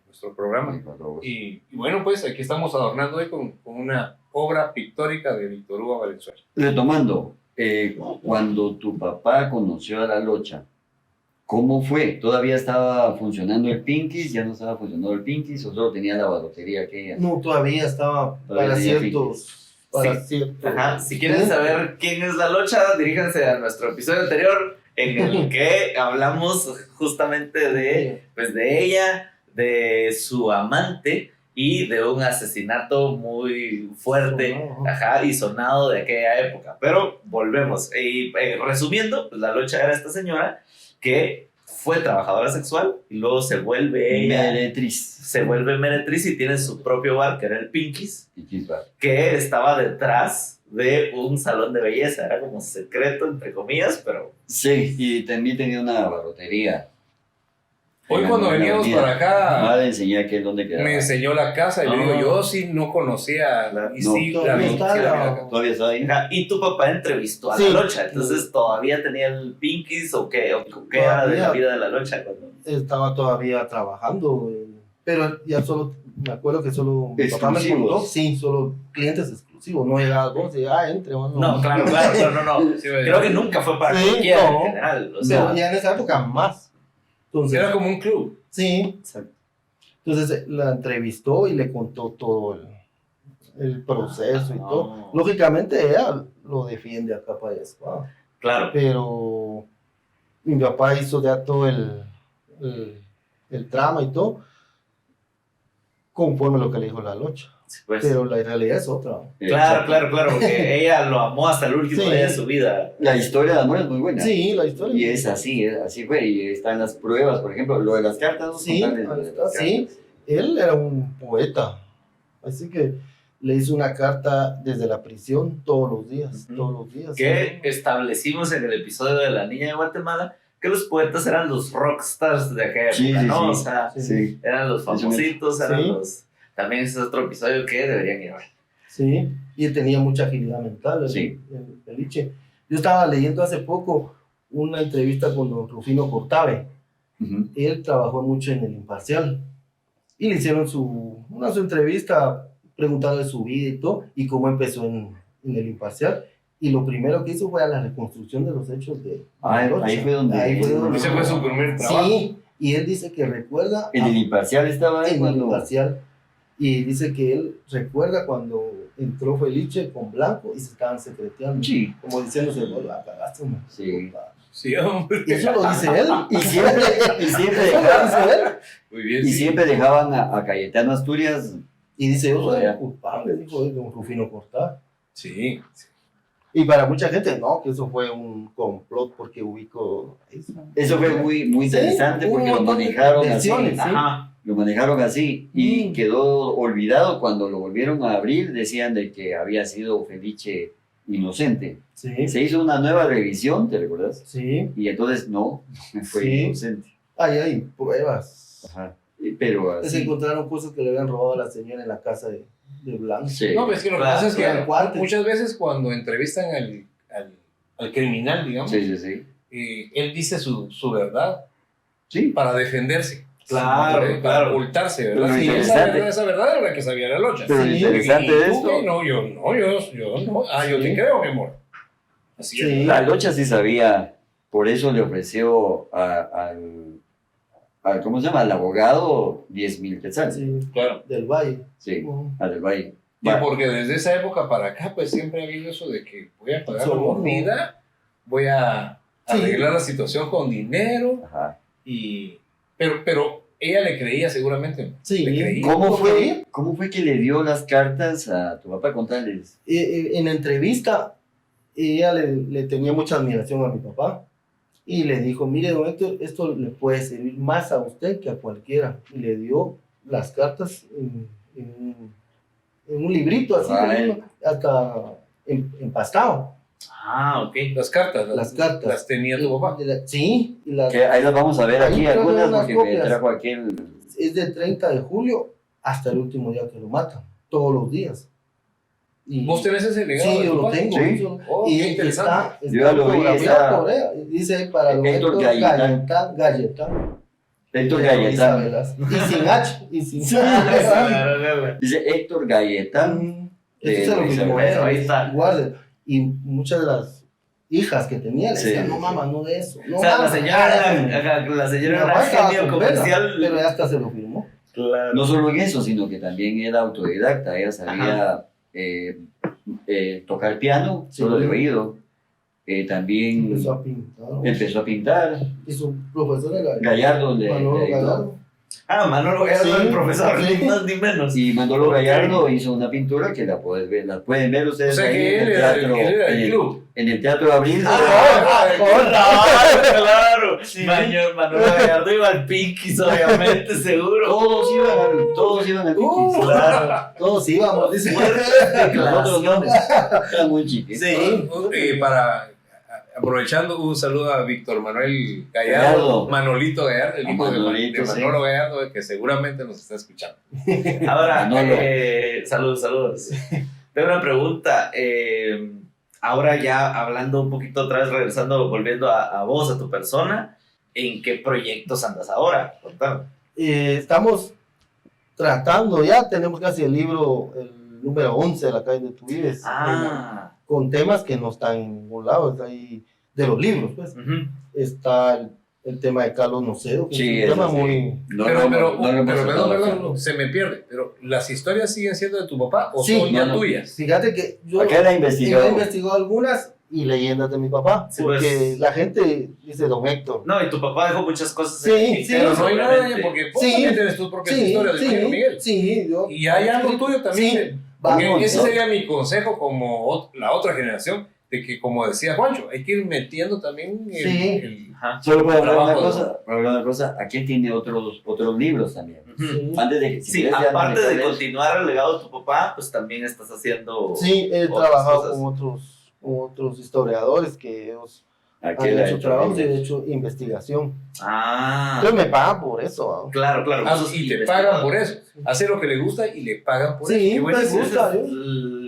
nuestro programa. Y bueno, pues aquí estamos adornando hoy con una obra pictórica de Víctor Hugo Valenzuela. Retomando, cuando tu papá conoció a la Locha, ¿cómo fue? ¿Todavía estaba funcionando el Pinkies? ¿Ya no estaba funcionando el Pinkies? ¿O solo tenía la barrotería aquella? No, todavía estaba Todavía para tenía ciertos. Para ciertos. Ajá. Si quieren saber quién es la Locha, diríjanse a nuestro episodio anterior en el que hablamos justamente de ella, de su amante y de un asesinato muy fuerte, Sonado. ajá, y sonado de aquella época. Pero volvemos. Y resumiendo, pues la Locha era esta señora que fue trabajadora sexual y luego se vuelve ella, Meretriz. se vuelve meretriz y tiene su propio bar, que era el Pinkies, Y Chisbar. que estaba detrás de un salón de belleza. Era como secreto, entre comillas, pero Sí, y también tenía una barrotería. Hoy cuando En la veníamos avenida. para acá, Ah, le enseñé a aquel dónde quedaba. me enseñó la casa y le digo, Ah. yo sí no conocía, y No. sí, Todavía vi, está sí la vi la- acá. Todavía está ahí. ajá, y tu papá entrevistó a Sí. la Locha, entonces todavía tenía el Pinkies o qué era de la vida de la Locha cuando... Estaba todavía trabajando, pero ya solo, me acuerdo que solo mi papá me Exclusivos. contó, sí, solo clientes exclusivos, no llegaba vos y entre, o No, claro, no. Sí, Creo que nunca fue para Sí, cualquiera no. en general, o No, sea... ya en esa época más. Entonces, Era como un club. sí, Exacto. entonces la entrevistó y le contó todo el proceso y No. todo. Lógicamente ella lo defiende a capa y espada, Claro. pero mi papá hizo ya todo el trama y todo conforme lo que le dijo la Locha, Sí, pues. pero la realidad es otra. Claro, porque ella lo amó hasta el último Sí. día de su vida. La historia de amor es muy buena. Sí, la historia. Y es así fue. Y están las pruebas, por ejemplo, lo de las cartas. ¿No? Sí, Contarles lo ahí de está, las sí. cartas. Él era un poeta, así que le hizo una carta desde la prisión todos los días, Ujú. todos los días. Que establecimos en el episodio de La Niña de Guatemala que los poetas eran los rockstars de aquella Sí, época, sí, ¿no? sí. O sea, Sí. eran los famositos, eran Sí. los... También ese es otro episodio que deberían ir a ver. Sí, y él tenía mucha agilidad mental, Sí. el Liche. Yo estaba leyendo hace poco una entrevista con don Rufino Cortave. Ujú. Él trabajó mucho en El Imparcial y le hicieron su entrevista preguntándole su vida y todo y cómo empezó en El Imparcial, y lo primero que hizo fue a la reconstrucción de los hechos de Rocha. Ahí fue donde... Ese fue su primer trabajo. Sí, y él dice que recuerda En El Imparcial estaba ahí en El cuando... Imparcial, y dice que él recuerda cuando entró Felice con Blanco y se estaban secreteando, Sí. como diciéndose, "Oh, la cagaste, man". Sí. Sí, hombre. Y eso lo dice él. Y siempre Eso lo dejaban, dice él. Muy bien, y sí. siempre dejaban a Cayetano Asturias. Y dice, yo soy Joder. el culpable, dijo don Rufino Cortá. Sí. Y para mucha gente, no, que eso fue un complot porque ubicó eso. Eso fue muy, muy Sí, interesante un porque lo montón de manejaron así. versiones, sí. Ajá. Lo manejaron así y Mm. quedó olvidado cuando lo volvieron a abrir. Decían de que había sido Felice inocente. Sí, Se hizo una nueva revisión, ¿te recuerdas? sí. Y entonces no, fue Sí. inocente. Ahí hay pruebas. Ajá. Pero Se así. encontraron cosas que le habían robado a la señora en la casa de Blanco. Sí. No, es que lo que Claro, pasa es que claro, guantes. muchas veces cuando entrevistan al criminal, digamos, Sí, sí, sí. él dice su verdad Sí. para defenderse. Claro, para claro. ocultarse, ¿verdad? Pero Sí, interesante. esa verdad era la que sabía la locha. Pero lo Sí. interesante ¿Y de tú esto, qué? No, yo no. Ah, yo te Sí. creo, mi amor. Así Sí. es. la Locha sí sabía, por eso le ofreció al ¿cómo se llama? Al abogado 10,000 quetzales. Sí, Claro. del Valle. Sí, Ujú. al del Valle. Y porque desde esa época para acá, pues siempre ha habido eso de que voy a pagar la Solo, mordida, voy a Sí. arreglar la situación con dinero, Ajá. pero ella le creía seguramente. Sí. Le creía. ¿Cómo fue que le dio las cartas a tu papá? Contales. En la entrevista, ella le tenía mucha admiración a mi papá y le dijo, mire, don Héctor, esto le puede servir más a usted que a cualquiera. Y le dio las cartas en un librito así, Ay. hasta empastado. Ah, ok. Las cartas. Las cartas. Las tenía tu papá. Sí, y las, Que ahí las vamos a ver Ahí aquí, traje algunas unas porque me copias. trajo aquel... es del 30 de julio hasta el último día que lo matan, todos los días. Y, ¿Vos tenés ese legado? sí, de yo tu lo padre? tengo. Sí. Yo- Oh, y qué interesante. está Yo ya lo vi, autografiado está- por ella. Dice ahí para don Héctor Héctor Galleta. Galleta. Héctor Luisa Galletán. Velasco. Y sin H. Y sin Dice Héctor Galletán. Eso se lo Luisa firmó Velasco. ella. Ahí está. Guarde. Y muchas de las hijas que tenía le Sí, decían, no sí. mamá, no de eso. No, O sea, la mamá, señora ya, era, la señora Mi era mamá estaba genio con verga, comercial. pero ya hasta se lo firmó. Claro. No solo en eso, sino que también era autodidacta. Ella sabía tocar piano, Sí. solo de oído. También Empezó a pintar. empezó a pintar. Y su profesor era Gallardo le Manolo ayudó. Gallardo. Ah, Manolo Gallardo, Sí. el profesor, Sí. ni más ni menos. Y Manolo Ok. Gallardo hizo una pintura que la pueden ver O ustedes sea ahí que en él el era teatro, el club. en el Teatro de Abril. Claro. Sí. Manolo Gallardo iba al Piquis, obviamente, seguro. Todos iban a Piquis. Claro. Todos íbamos, dice. Nosotros no, eran muy chiquitos. Sí. Aprovechando, un saludo a Víctor Manuel Gallardo. Gallardo, Manolito Gallardo, el hijo Manolito, de Manolo Gallardo, que seguramente nos está escuchando. Ahora, Manolo. saludos. Tengo una pregunta. Ahora ya hablando un poquito otra vez, volviendo a vos, a tu persona, ¿en qué proyectos andas ahora? Contame. Estamos tratando, ya tenemos casi el libro, el número 11 de la calle de Tu Vives, con temas que no están en ningún lado, está ahí de los libros, pues. Ujú. Está el tema de Carlos Nocedo, que Sí, es un tema eso sí. muy... No, pero, lo hemos tocado perdón, acá. se me pierde. Pero, ¿las historias siguen siendo de tu papá o Sí, son ya no. tuyas? Fíjate que yo Acá la he investigó. investigado algunas y leyendas de mi papá, Sí, porque pues. la gente dice don Héctor. No, y tu papá dejó muchas cosas Sí, en el sí, tintero, Pero no hay nada, obviamente. porque vos Sí. también tienes tus propias historias de Mario Miguel. sí, yo... Y hay algo tuyo también. Sí, Porque vamos, ese ¿no? sería mi consejo como la otra generación, de que como decía Juancho, hay que ir metiendo también Sí. Ajá. Solo puedo hablar Trabajo, una cosa, aquí tiene otros libros también. Ujú. Sí. Antes de que Sí, quieres, ya aparte de lees. continuar el legado de tu papá, pues también estás haciendo... Sí, he otras trabajado cosas. con otros historiadores que ellos Aquí han la he hecho hecho trabajos y libros. he hecho investigación. Ah, Entonces me pagan por eso. ¿no? claro. Ah, Vos sos y te investigador. pagan por eso. Hace lo que le gusta y le pagan por Sí, eso. Qué me buenísimo. gusta.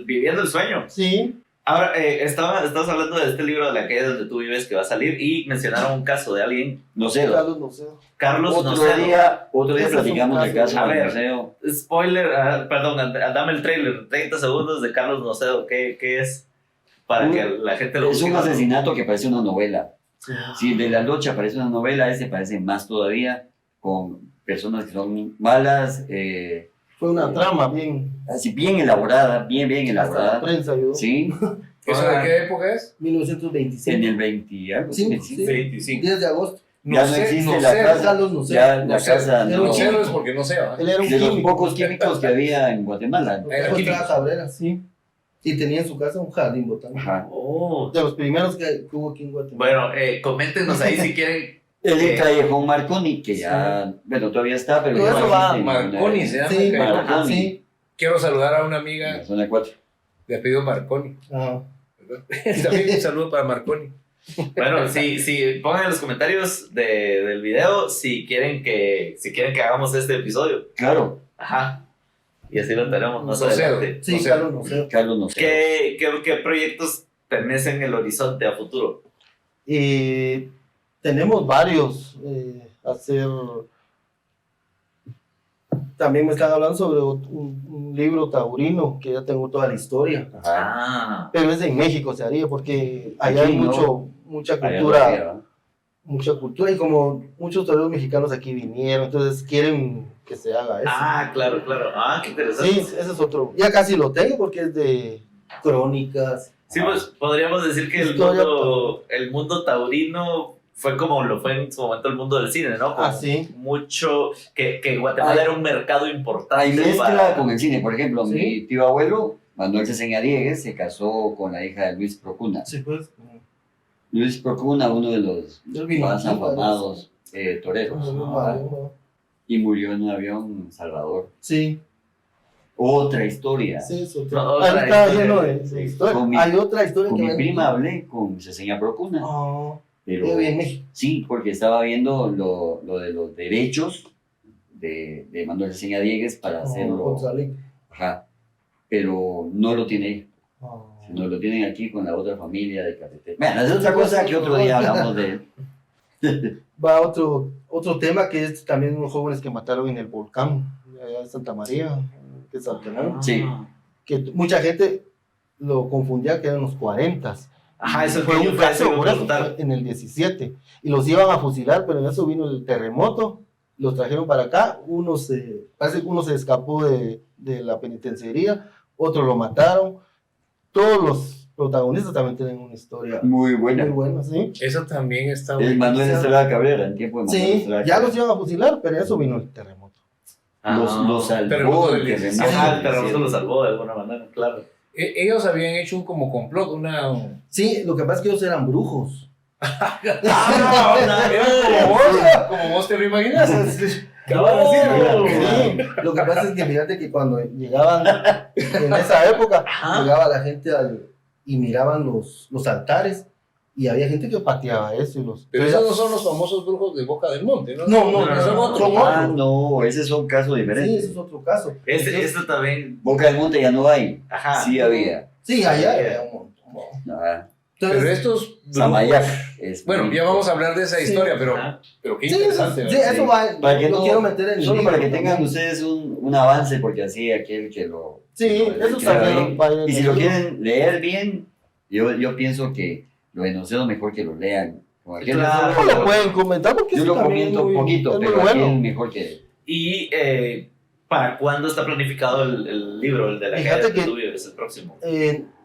Viviendo el sueño. Sí, Ahora, estabas hablando de este libro de la calle donde tú vives que va a salir y mencionaron un caso de alguien, No sé. Carlos, no sé. Carlos Otro Nocedo. día Ese es platicamos un del caso caso. A del ver. museo. Spoiler, perdón, dame el trailer, 30 segundos de Carlos Nocedo, ¿qué es? Para que la gente lo Es un busque. asesinato que parece una novela. Si de la noche parece una novela, ese parece más todavía, con personas que son malas, Fue una trama bien. así bien elaborada, bien Hasta la elaborada. prensa ayudó. Sí, ¿Eso de qué época es? 1925. en el 20 algo, Sí, 25. sí. 25. 10 de agosto. Ya no existe la casa. Carlos no sé. Ya la No sé, casa Era no. un No sé, químico. es porque no sé, ¿va? Él era un De los químico. pocos químicos que había en Guatemala. Era Fue químico. Cabrera, sí. Y tenía en su casa un jardín botánico. Ajá. Oh. De los primeros que hubo aquí en Guatemala. Bueno, coméntenos ahí si quieren. El Callejón Marconi, que ya, bueno, todavía está, pero Todo ya eso no va, existe ninguna- Marconi se llama. Sí, que- Marconi. sí. Quiero saludar a una en amiga la zona 4. de apellido Marconi. Ajá. También un saludo para Marconi. Bueno, si pongan en los comentarios del video si quieren que hagamos este episodio. Claro, Ajá. Y así lo tenemos más Nocedo. adelante. Sí, O sea, Carlos no sé. Carlos no sé. ¿Qué proyectos tenés en el horizonte a futuro? Tenemos varios. Hacer. También me están hablando sobre un libro taurino, que ya tengo toda la historia. Ajá. Ah. Pero es en México, se haría, porque allá Aquí hay no. mucha Allá cultura. no había, ¿va? Mucha cultura. Y como muchos toreros mexicanos aquí vinieron, entonces quieren que se haga eso. Ah, claro. Ah, qué interesante. Sí, ese es otro. Ya casi lo tengo porque es de crónicas. Sí, pues podríamos decir que Historia el mundo taurino fue como lo fue en su momento el mundo del cine, ¿no? Como Ah, sí. mucho, que Guatemala Hay- era un mercado importante. Hay mezcla para- con el cine. Por ejemplo, Sí. mi tío abuelo, Manuel Ceseña Diegues, se casó con la hija de Luis Procuna. Sí, pues. Luis Procuna, uno de los Él vino más aquí, afamados toreros. Y murió en un avión en Salvador. Sí, Otra historia. sí, es No, otro. otra Ahí está historia. lleno de historia. Con mi- Hay otra historia Con que mi me- prima hablé con Ceseña Procuna. Oh, Pero yo vi en México. sí, porque estaba viendo lo de los derechos de Manuel Ceseña Diegues para hacerlo. Contra Lic. Ajá. Pero no lo tiene ahí. Oh. Sino lo tienen aquí con la otra familia de Cafete. Bueno, es otra cosa que otro día hablamos de él. Va otro tema que es también unos jóvenes que mataron en el volcán allá de Santa María, que es Saltenón, Sí. que mucha gente lo confundía que eran los 40. Ajá, eso Fue que yo un fue caso, por eso, preguntar. fue en el 17. Y los iban a fusilar, pero en eso vino el terremoto, los trajeron para acá. Parece que uno se escapó de la penitenciaría, otro lo mataron. Todos los protagonistas también tienen una historia Muy buena. muy buena, ¿sí? Eso también está Es Manuel Sí. Estrada Cabrera, en tiempo de Manuel Sí, Estrada ya los Cabrera. iban a fusilar, pero en eso vino el terremoto. Los salvó Terremoto el del terremoto. Ajá, el terremoto Sí. lo salvó de alguna manera, claro. Ellos habían hecho un como complot, una... Sí, lo que pasa es que ellos eran brujos. Como vos te lo imaginas. Cabal, No, así, sí. Lo que pasa es que fíjate que cuando llegaban en esa época, llegaba la gente y miraban los altares y había gente que pateaba eso y los. Pero esos no son los famosos brujos de Boca del Monte, ¿no? No, son otros. son Ah, otros. no, ese es un caso Sí, diferente. ese es otro caso. Esto también. Boca del Monte ya no hay. Ajá. Sí había. Sí, allá había un montón. Ah, Pero Entonces, estos Samayac. brujos... es Bueno, muy- ya vamos a hablar de esa Sí. historia, Ajá. pero qué sí, interesante. sí, ¿no? eso va. Para que lo no- quiero meter en el Solo libro para que tengan también. ustedes un avance, porque así aquel que lo. Sí, que eso lea también bien. va a ir en Y si el lo libro. quieren leer bien, yo pienso que lo de Nocedo mejor que lo lean. Como aquel Claro. No lo pueden comentar porque yo eso lo también comento un es poquito, muy pero bueno. aquel mejor que. ¿Y para cuándo está planificado el libro, el de la Fíjate calle donde que- tú vives, el próximo?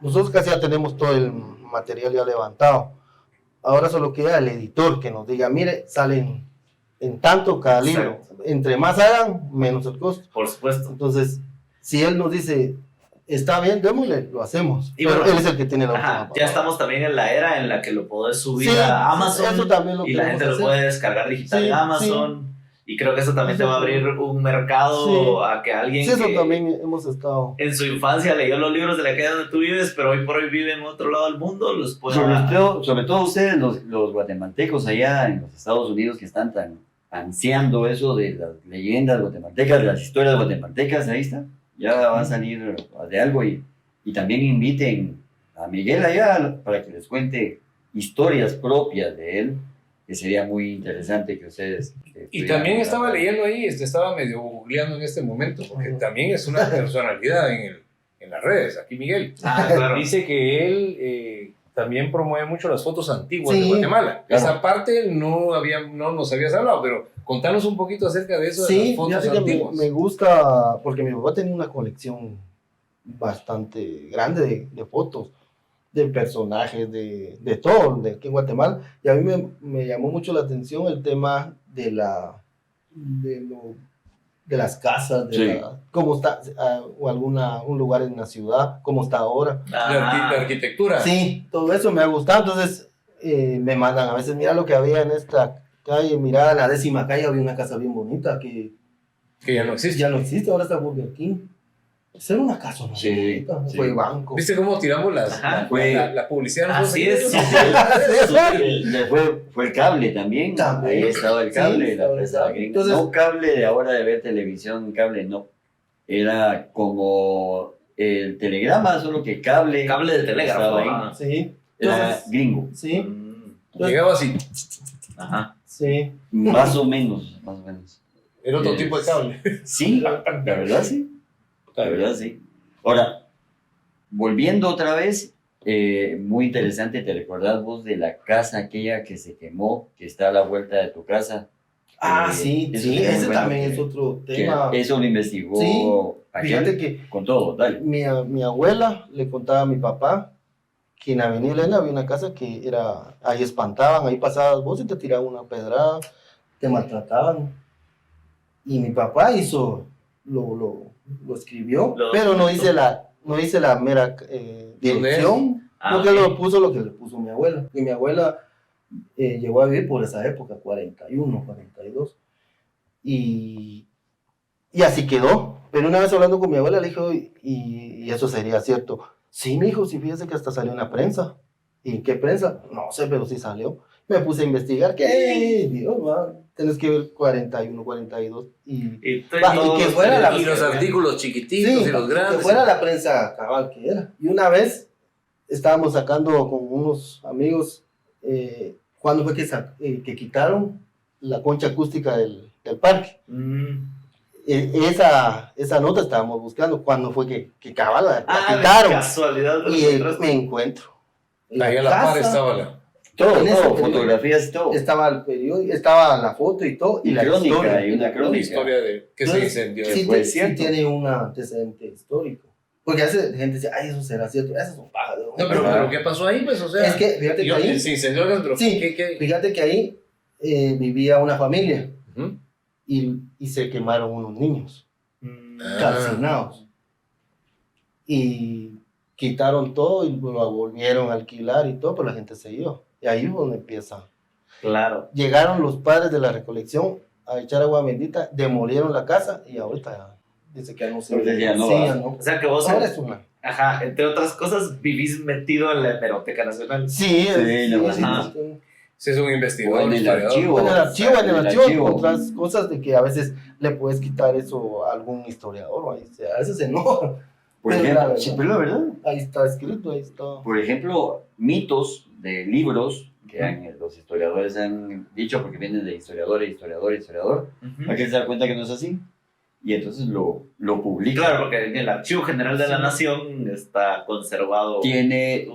Nosotros casi ya tenemos todo el material ya levantado. Ahora solo queda el editor que nos diga, mire, salen en tanto cada libro. Exacto. Entre más hagan, menos el costo. Por supuesto. Entonces, si él nos dice, está bien, démosle, lo hacemos. Y Pero bueno, él es el que tiene la última Ajá, ya palabra. estamos también en la era en la que lo podés subir Sí, a Amazon eso también lo y la queremos gente lo hacer. puede descargar digital Sí, en Amazon. Y creo que eso también te va a abrir un mercado Sí. a que alguien Sí, eso que también hemos estado. en su infancia leyó los libros de la calle donde tú vives, pero hoy por hoy vive en otro lado del mundo, los pueda... Sobre todo ustedes, los guatemaltecos allá en los Estados Unidos que están tan ansiando eso de las leyendas guatemaltecas, de las historias guatemaltecas, ahí está. Ya va a salir de algo y también inviten a Miguel allá para que les cuente historias propias de él, que sería muy interesante que ustedes... Y también estaba leyendo ahí, estaba medio googleando en este momento, porque también es una personalidad en las redes, aquí Miguel. Claro. Dice que él también promueve mucho las fotos antiguas de Sí, Guatemala. claro. Esa parte no nos habías hablado, pero contanos un poquito acerca de eso, de Sí, las fotos fíjate que antiguas. me gusta, porque mi papá tenía una colección bastante grande de fotos, de personajes, de todo, de aquí en Guatemala. Y a mí me llamó mucho la atención el tema de las casas, Sí. cómo está, o un lugar en la ciudad, cómo está ahora. La arquitectura. Sí, todo eso me ha gustado. Entonces me mandan a veces, mira lo que había en esta calle, mira en la 10ª calle había una casa bien bonita que Que ya no existe. ya no existe, ahora está Burger King. Esa era una casa Sí, bonita, sí. fue banco. ¿Viste cómo tiramos Ajá. la publicidad? Así es. Fue el cable también. También. Ahí estaba el cable, Sí, la estaba el empresa cable. gringa. Entonces- No cable de ahora de ver televisión, cable no. Era como el telegrama, solo que cable. Cable de telégrafo. estaba ahí. Ajá. Sí, Era entonces, gringo. sí, Mm, Llegaba así, Ajá. sí. Más o menos, más o menos. era otro Es- tipo de cable. Sí, la verdad sí. La verdad sí. Ahora, volviendo otra vez, muy interesante, ¿te recordás vos de la casa aquella que se quemó, que está a la vuelta de tu casa? Sí, eso sí, es muy ese bueno, también que- es otro Que tema. eso lo investigó Sí, aquel Fíjate que con todo, dale. mi abuela le contaba a mi papá que en Avenida Elena había una casa que era, ahí espantaban, ahí pasabas vos y te tiraban una pedrada, te maltrataban. Y mi papá lo escribió, Lo pero no documentó. dice la mera dirección, Ah, porque ok. lo puso lo que le puso mi abuela. Y mi abuela llegó a vivir por esa época, 41, 42. Y así quedó. Pero una vez hablando con mi abuela le dijo, y eso sería cierto. Sí, mi hijo, sí, fíjese que hasta salió en la prensa. ¿Y en qué prensa? No sé, pero sí salió. Me puse a investigar. ¿Qué? Dios, va, tenés que ver 41, 42. Y Va, y que fuera la- Y los artículos chiquititos Sí, y los que grandes. fuera la prensa cabal que era. Y una vez estábamos sacando con unos amigos, cuando fue que quitaron la concha acústica del parque. Esa nota estábamos buscando cuando fue que cabal la de quitaron. casualidad. lo Y encontraste. me encuentro. En Ahí a la par casa estaba la. Todo, en ese todo, periodo fotografías y todo. estaba el periódico, estaba la foto y todo, y Y la crónica, historia. y una Una crónica. historia de que se Entonces, incendió. Sí, fue sí cierto. tiene un antecedente histórico. Porque a veces la gente dice, ay, eso será cierto, eso es un pájaro. No, pero ¿qué pasó ahí? Pues, o sea. Es que, fíjate que ahí, Se incendió el gas, pero Sí. ¿qué? fíjate que ahí vivía una familia Ujú. y se quemaron unos niños Ah. calcinados. Y quitaron todo y lo volvieron a alquilar y todo, pero la gente se iba. Y ahí es donde empieza. Claro. Llegaron los padres de la recolección a echar agua bendita, demolieron la casa y ahorita dice que ya no se Entonces ya no sí, va. ya no. O sea que vos, Ahora es una. ajá, entre otras cosas, vivís metido en la Hemeroteca Nacional. Sí, Ajá. Si es un O investigador, en el historiador. archivo. En el archivo encontrás cosas de que a veces le puedes quitar eso a algún historiador, o sea, a veces se enoja. Por Pero ejemplo, la verdad. sí, pero la verdad. Ahí está escrito, ahí está. Por ejemplo, mitos de libros que los historiadores han dicho, porque vienen de historiador, historiador, Ujú. hay que se dar cuenta que no es así. Y entonces lo publican. Claro, porque en el Archivo General de la Nación está conservado. Tiene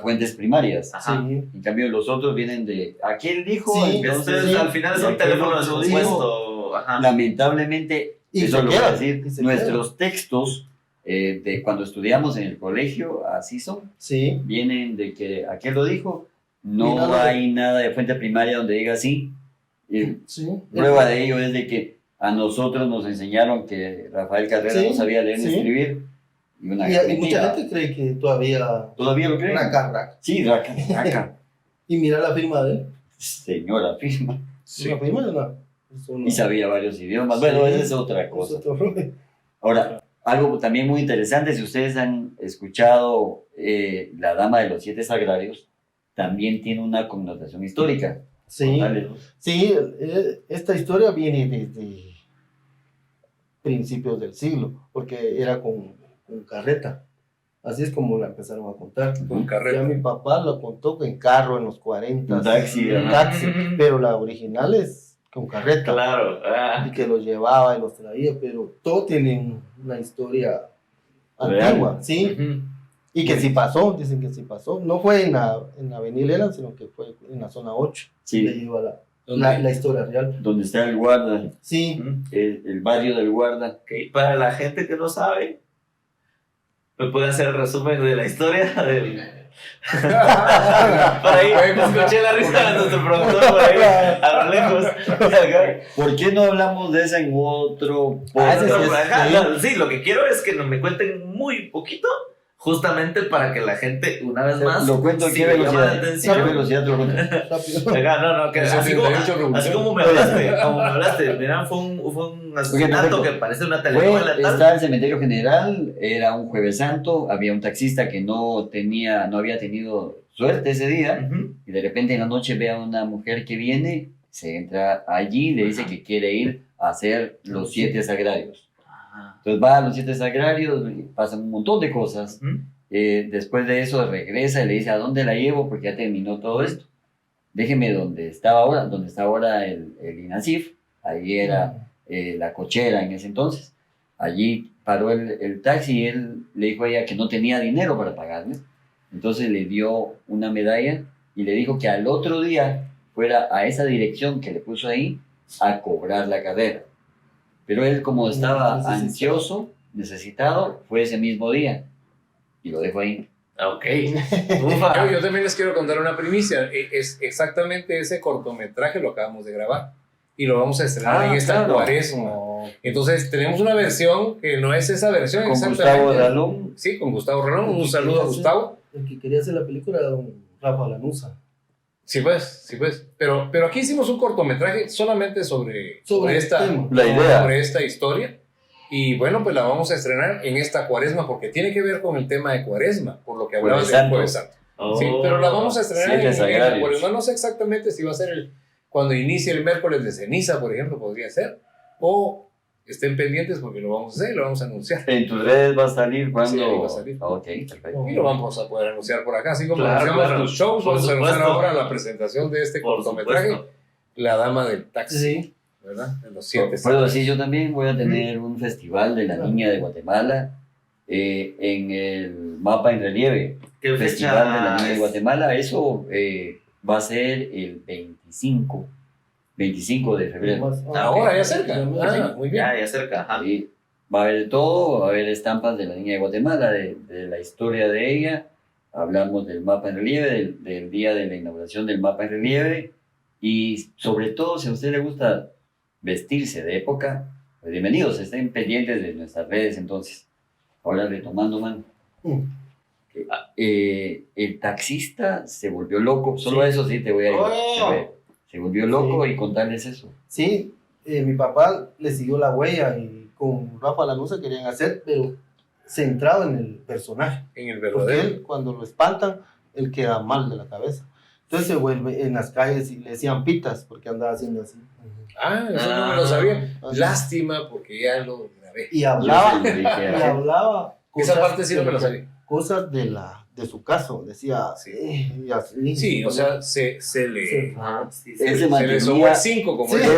fuentes primarias. Ajá. Sí. En cambio, los otros vienen de aquel dijo. Sí, entonces, Este, al final es y un aquel teléfono otro descompuesto. Ajá. Lamentablemente, Y eso se lo voy a queda, decir, y se nuestros textos de cuando estudiamos en el colegio, así son. Sí. Vienen de que aquel lo dijo, no Mira, no. hay nada de fuente primaria donde diga sí. Y Sí. prueba de ello es de que a nosotros nos enseñaron que Rafael Carrera Sí, no sabía leer ni sí. escribir. Y una Y gran mucha mentira. gente cree que todavía ¿Todavía lo creen? una carraca. Sí, raca. Y mira la firma de él. Señora firma. Sí. La firma de una. es una- Y sabía varios idiomas. Sí. Bueno, esa es otra es cosa. otro rollo. Ahora, algo también muy interesante, si ustedes han escuchado La Dama de los Siete Sagrarios, también tiene una connotación histórica. Sí. Dale. Sí, esta historia viene desde principios del siglo, porque era con carreta. Así es como la empezaron a contar. Con Ya carreta. mi papá lo contó en carro en los 40. Un taxi, en ajá. taxi, pero la original es con carreta. Claro. Y que los llevaba y los traía, pero todo tiene una historia Real. antigua, ¿sí? Y que sí pasó, dicen que sí pasó. No fue en la Avenida Lela, sino que fue en la zona 8. Sí. Le lleva ¿Dónde? la historia real. Donde está el guarda, Sí, el barrio del guarda. Ok, para la gente que no sabe, ¿me puede hacer el resumen de la historia? Por ahí escuché la risa de nuestro productor por ahí, a lo lejos. ¿Por qué no hablamos de esa en otro ese Otro sí es- por acá. sí. No, sí, lo que quiero es que me cuenten muy poquito, justamente para que la gente, una vez más, Lo cuento, si ¿qué le llama la velocidad? ¿Qué atención. velocidad te lo cuento? rápido. Acá, no, que así como, 78 así revolución. como me hablaste, mira, fue un asesinato perfecto. que parece una telenovela tal. Está el cementerio general, era un jueves santo, había un taxista que no había tenido suerte ese día, Ujú. y de repente en la noche ve a una mujer que viene, se entra allí, le dice que quiere ir a hacer los 7 sagrarios. Ah. Entonces va a los 7 sagrarios, y pasan un montón de cosas. Ujú. Después de eso regresa y le dice, ¿a dónde la llevo? Porque ya terminó todo esto. Déjeme donde está ahora el INASIF, ahí era la cochera en ese entonces. Allí paró el taxi y él le dijo a ella que no tenía dinero para pagarle. Entonces le dio una medalla y le dijo que al otro día fuera a esa dirección que le puso ahí a cobrar la carrera. Pero él, como estaba ansioso, necesitado, fue ese mismo día y lo dejó ahí. Ok. Ufa. Yo también les quiero contar una primicia. Es exactamente ese cortometraje lo acabamos de grabar y lo vamos a estrenar en esta claro. cuaresma. Entonces tenemos una versión que no es esa versión Con exactamente. Gustavo Dalón. Sí, con Gustavo Rolón. Un saludo a Gustavo. El que quería hacer la película era don Rafa Lanuza. Sí, pues. Pero aquí hicimos un cortometraje solamente sobre Sobre esta, el tema. La idea. sobre esta historia. Y bueno, pues la vamos a estrenar en esta cuaresma porque tiene que ver con el tema de cuaresma, por lo que hablabas del Jueves Santo. Sí, pero la vamos a estrenar 7 en la sagrarios. cuaresma. No sé exactamente si va a ser cuando inicie el miércoles de ceniza, por ejemplo, podría ser. O estén pendientes porque lo vamos a hacer y lo vamos a anunciar. En tus redes va a salir cuando. Sí, ahí va a salir. Ah, ok, perfecto. Y lo vamos a poder anunciar por acá. Así como Claro, anunciamos claro. tus shows, Por vamos a anunciar supuesto. ahora la presentación de este Por cortometraje, supuesto. La Dama del Taxi, Sí. ¿verdad? De los 7 Puedo decir, yo también voy a tener un festival de la Niña de Guatemala en el Mapa en Relieve. ¿Qué Festival de la Niña de fecha? Guatemala. Eso va a ser el 25 de febrero. Ahora, ya cerca. Sí. Ah, muy bien. Ya cerca. Ajá. Ahí va a haber de todo, va a haber estampas de la Niña de Guatemala, de la historia de ella. Hablamos del mapa en relieve, del día de la inauguración del mapa en relieve. Y sobre todo, si a usted le gusta vestirse de época, pues bienvenidos, estén pendientes de nuestras redes entonces. Ahora retomando, man. Mm. El taxista se volvió loco, solo Sí. eso sí te voy a decir. Se volvió loco y contarles eso. Sí, mi papá le siguió la huella y con Rafa Lanuza querían hacer, pero centrado en el personaje. En el Porque verdadero. él, cuando lo espantan, él queda mal de la cabeza. Entonces se vuelve en las calles y le decían pitas porque andaba haciendo así. Ah, eso no me lo sabía. Así. Lástima porque ya lo grabé. Y hablaba, Yo se lo dije a y él. hablaba Esa parte sí no me lo de- sabía. cosas de su caso, decía, Sí. y así. Sí, o sea, se le, Sí. Ah, sí, Él sí. se se le mantenía, sobó el 5, como Sí. dice.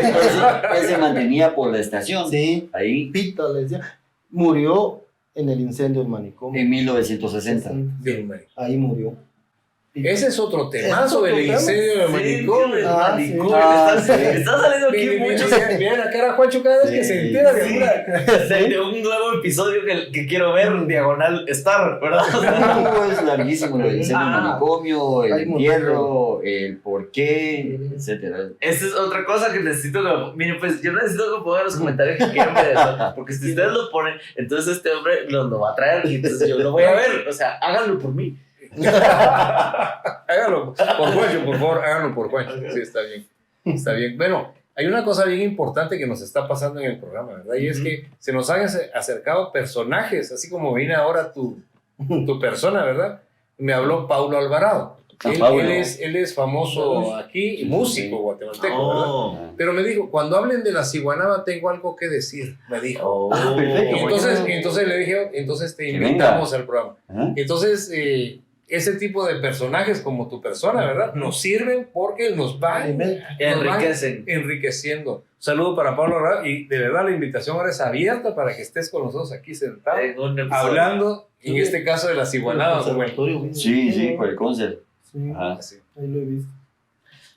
él se mantenía por la estación, Sí, ahí pita, le decía. Murió en el incendio del manicomio. en 1960. Bien, Mari. Ahí murió. Ese es otro temazo Es otro del tema. incendio del manicomio. Ah, manicomio. sí. Está saliendo aquí Miren, mucho miren la cara a Juancho cada vez que se Sí. entera de Sí. alguna. de un nuevo episodio que quiero ver, diagonal Star, ¿verdad? No, es larguísimo, lo del incendio del Ah. manicomio, el Hay entierro, el por qué, etcétera. Esa es otra cosa que necesito que... Miren, pues yo necesito que pongan en los comentarios que quieran ver eso. Porque si ustedes lo ponen, entonces este hombre lo va a traer y entonces yo lo voy a ver. O sea, háganlo por mí. Háganlo por Juancho, por favor, háganlo por Juancho. Sí, está bien. Está bien. Bueno, hay una cosa bien importante que nos está pasando en el programa, ¿verdad? Y es que se nos han acercado personajes, así como viene ahora tu persona, ¿verdad? Me habló Paulo Alvarado. Él es famoso aquí, músico guatemalteco, ¿verdad? Oh. Pero me dijo, cuando hablen de la ciguanaba tengo algo que decir, me dijo. Oh. perfecto. Entonces le dije, entonces te Que invitamos venga. al programa. Ajá. Entonces, ese tipo de personajes como tu persona, ¿verdad? Nos sirven porque nos van Enriquecen. enriqueciendo. Saludo para Pablo Arrao, y de verdad la invitación ahora es abierta para que estés con nosotros aquí sentado, En un episodio. hablando, en este caso de la ciguanaba. Sí, por el concert. Sí, Ajá. Así. ahí lo he visto.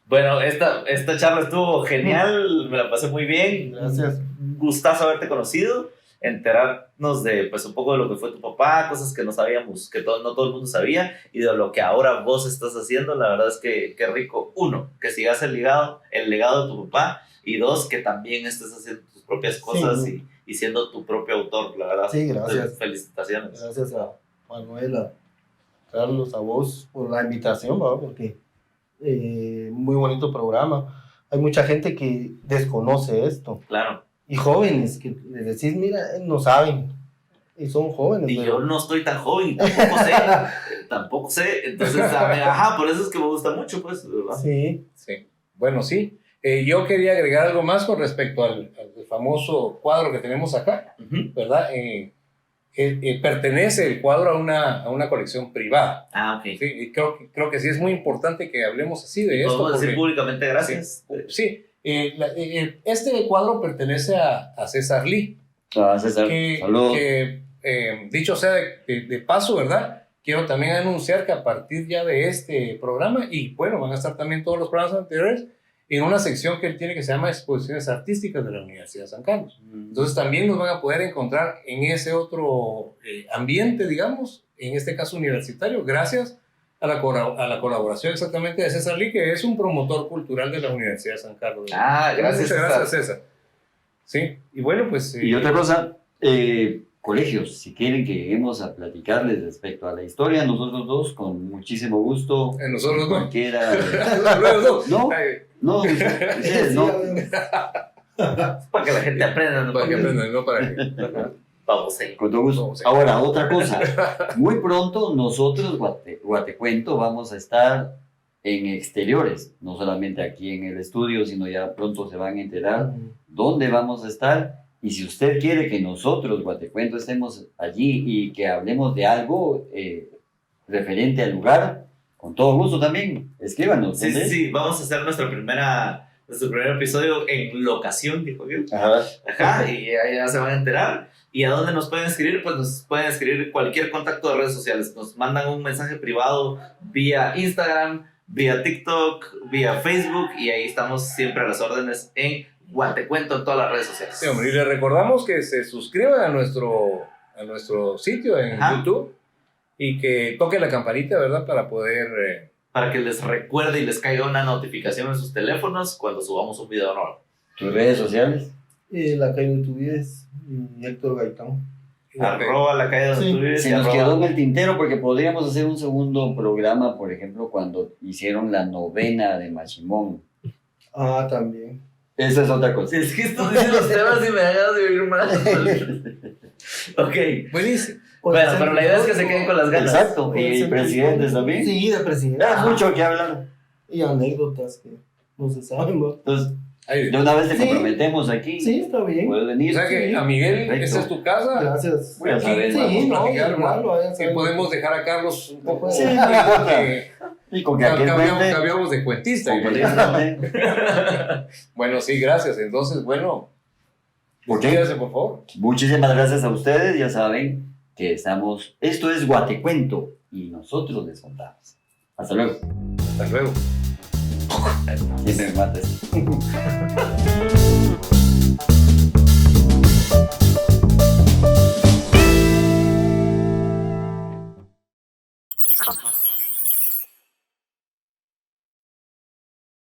Bueno, esta charla estuvo genial, me la pasé muy bien. Gracias. Gustazo haberte conocido, enterarnos de pues un poco de lo que fue tu papá, cosas que no sabíamos, que no todo el mundo sabía, y de lo que ahora vos estás haciendo. La verdad es que qué rico. Uno, que sigas el legado de tu papá, y dos, que también estés haciendo tus propias cosas y siendo tu propio autor, la verdad. Sí, gracias. Felicitaciones. Gracias a Manuel, a Carlos, a vos por la invitación, ¿verdad? Porque muy bonito programa. Hay mucha gente que desconoce esto. Claro. Y jóvenes que les decís, mira, no saben. Y son jóvenes. Y pero- yo no estoy tan joven, tampoco sé, entonces, por eso es que me gusta mucho, pues, ¿verdad? Sí. Sí. Bueno, sí. Yo quería agregar algo más con respecto al famoso cuadro que tenemos acá, Ujú. ¿verdad? Pertenece el cuadro a una colección privada. Ok. Sí, y creo que sí es muy importante que hablemos así de esto. Podemos decir porque- públicamente gracias. Sí, este cuadro pertenece a César Lee, César, que, saludos. dicho sea de paso, ¿verdad? Quiero también anunciar que a partir ya de este programa, y bueno, van a estar también todos los programas anteriores, en una sección que él tiene que se llama Exposiciones Artísticas de la Universidad de San Carlos. Entonces también nos van a poder encontrar en ese otro ambiente, digamos, en este caso universitario, gracias a la colaboración exactamente de César Lee, que es un promotor cultural de la Universidad de San Carlos. Gracias, Muchas gracias, César. Sí, y bueno, pues... Y otra cosa, colegios, si quieren que lleguemos a platicarles respecto a la historia, nosotros dos, con muchísimo gusto. Nosotros no. Cualquiera. Luego, No, ay, no, ustedes no. Para que la gente aprenda, ¿no? para que aprendan, no para que... Vamos ahí. Con todo gusto. Vamos. Ahora, otra cosa. Muy pronto nosotros, Guatecuento, vamos a estar en exteriores. No solamente aquí en el estudio, sino ya pronto se van a enterar dónde vamos a estar. Y si usted quiere que nosotros, Guatecuento, estemos allí y que hablemos de algo referente al lugar, con todo gusto también, escríbanos. Sí, ¿dónde? sí, vamos a hacer nuestro primer episodio en locación, dijo yo. Ajá. Ajá, y ya se van a enterar. ¿Y a dónde nos pueden escribir? Pues nos pueden escribir cualquier contacto de redes sociales. Nos mandan un mensaje privado vía Instagram, vía TikTok, vía Facebook, y ahí estamos siempre a las órdenes en Guatecuento en todas las redes sociales. Sí, hombre, y les recordamos que se suscriban a nuestro sitio en Ajá. YouTube y que toquen la campanita, ¿verdad? Para poder... Para que les recuerde y les caiga una notificación en sus teléfonos cuando subamos un video nuevo. ¿Tus redes sociales? La calle de tu vida es Héctor Gaitán. Arroba la calle donde Sí. tú vives. Se y nos arroba- quedó en el tintero porque podríamos hacer un segundo programa, por ejemplo, cuando hicieron la novena de Machimón. Ah, también. Esa es otra cosa. Es que estos dicen los temas y me hagas de oír más. Ok. Buenísimo. Bueno, pero la idea es que se queden con las ganas. Exacto, y presidentes también. Sí, de presidente. Hay mucho que hablar. Y anécdotas que no se saben, ¿no? Entonces, Ahí. de una vez te Sí. comprometemos aquí. Sí, está bien. Puedes O venir. sea que a Miguel, Perfecto. esta es tu casa. Gracias. Voy a saber, Sí, vamos no, platicar, igual, vayan a Y saber. podemos dejar a Carlos un poco... Sí, porque Y con que aquel cuente. cambiamos de cuentista. Completamente. Bueno, sí, gracias. Entonces, bueno, Ok. despídase, por favor. Muchísimas gracias a ustedes. Ya saben que estamos. Esto es Guatecuento y nosotros les contamos. Hasta luego. Hasta luego. Siempre me matas.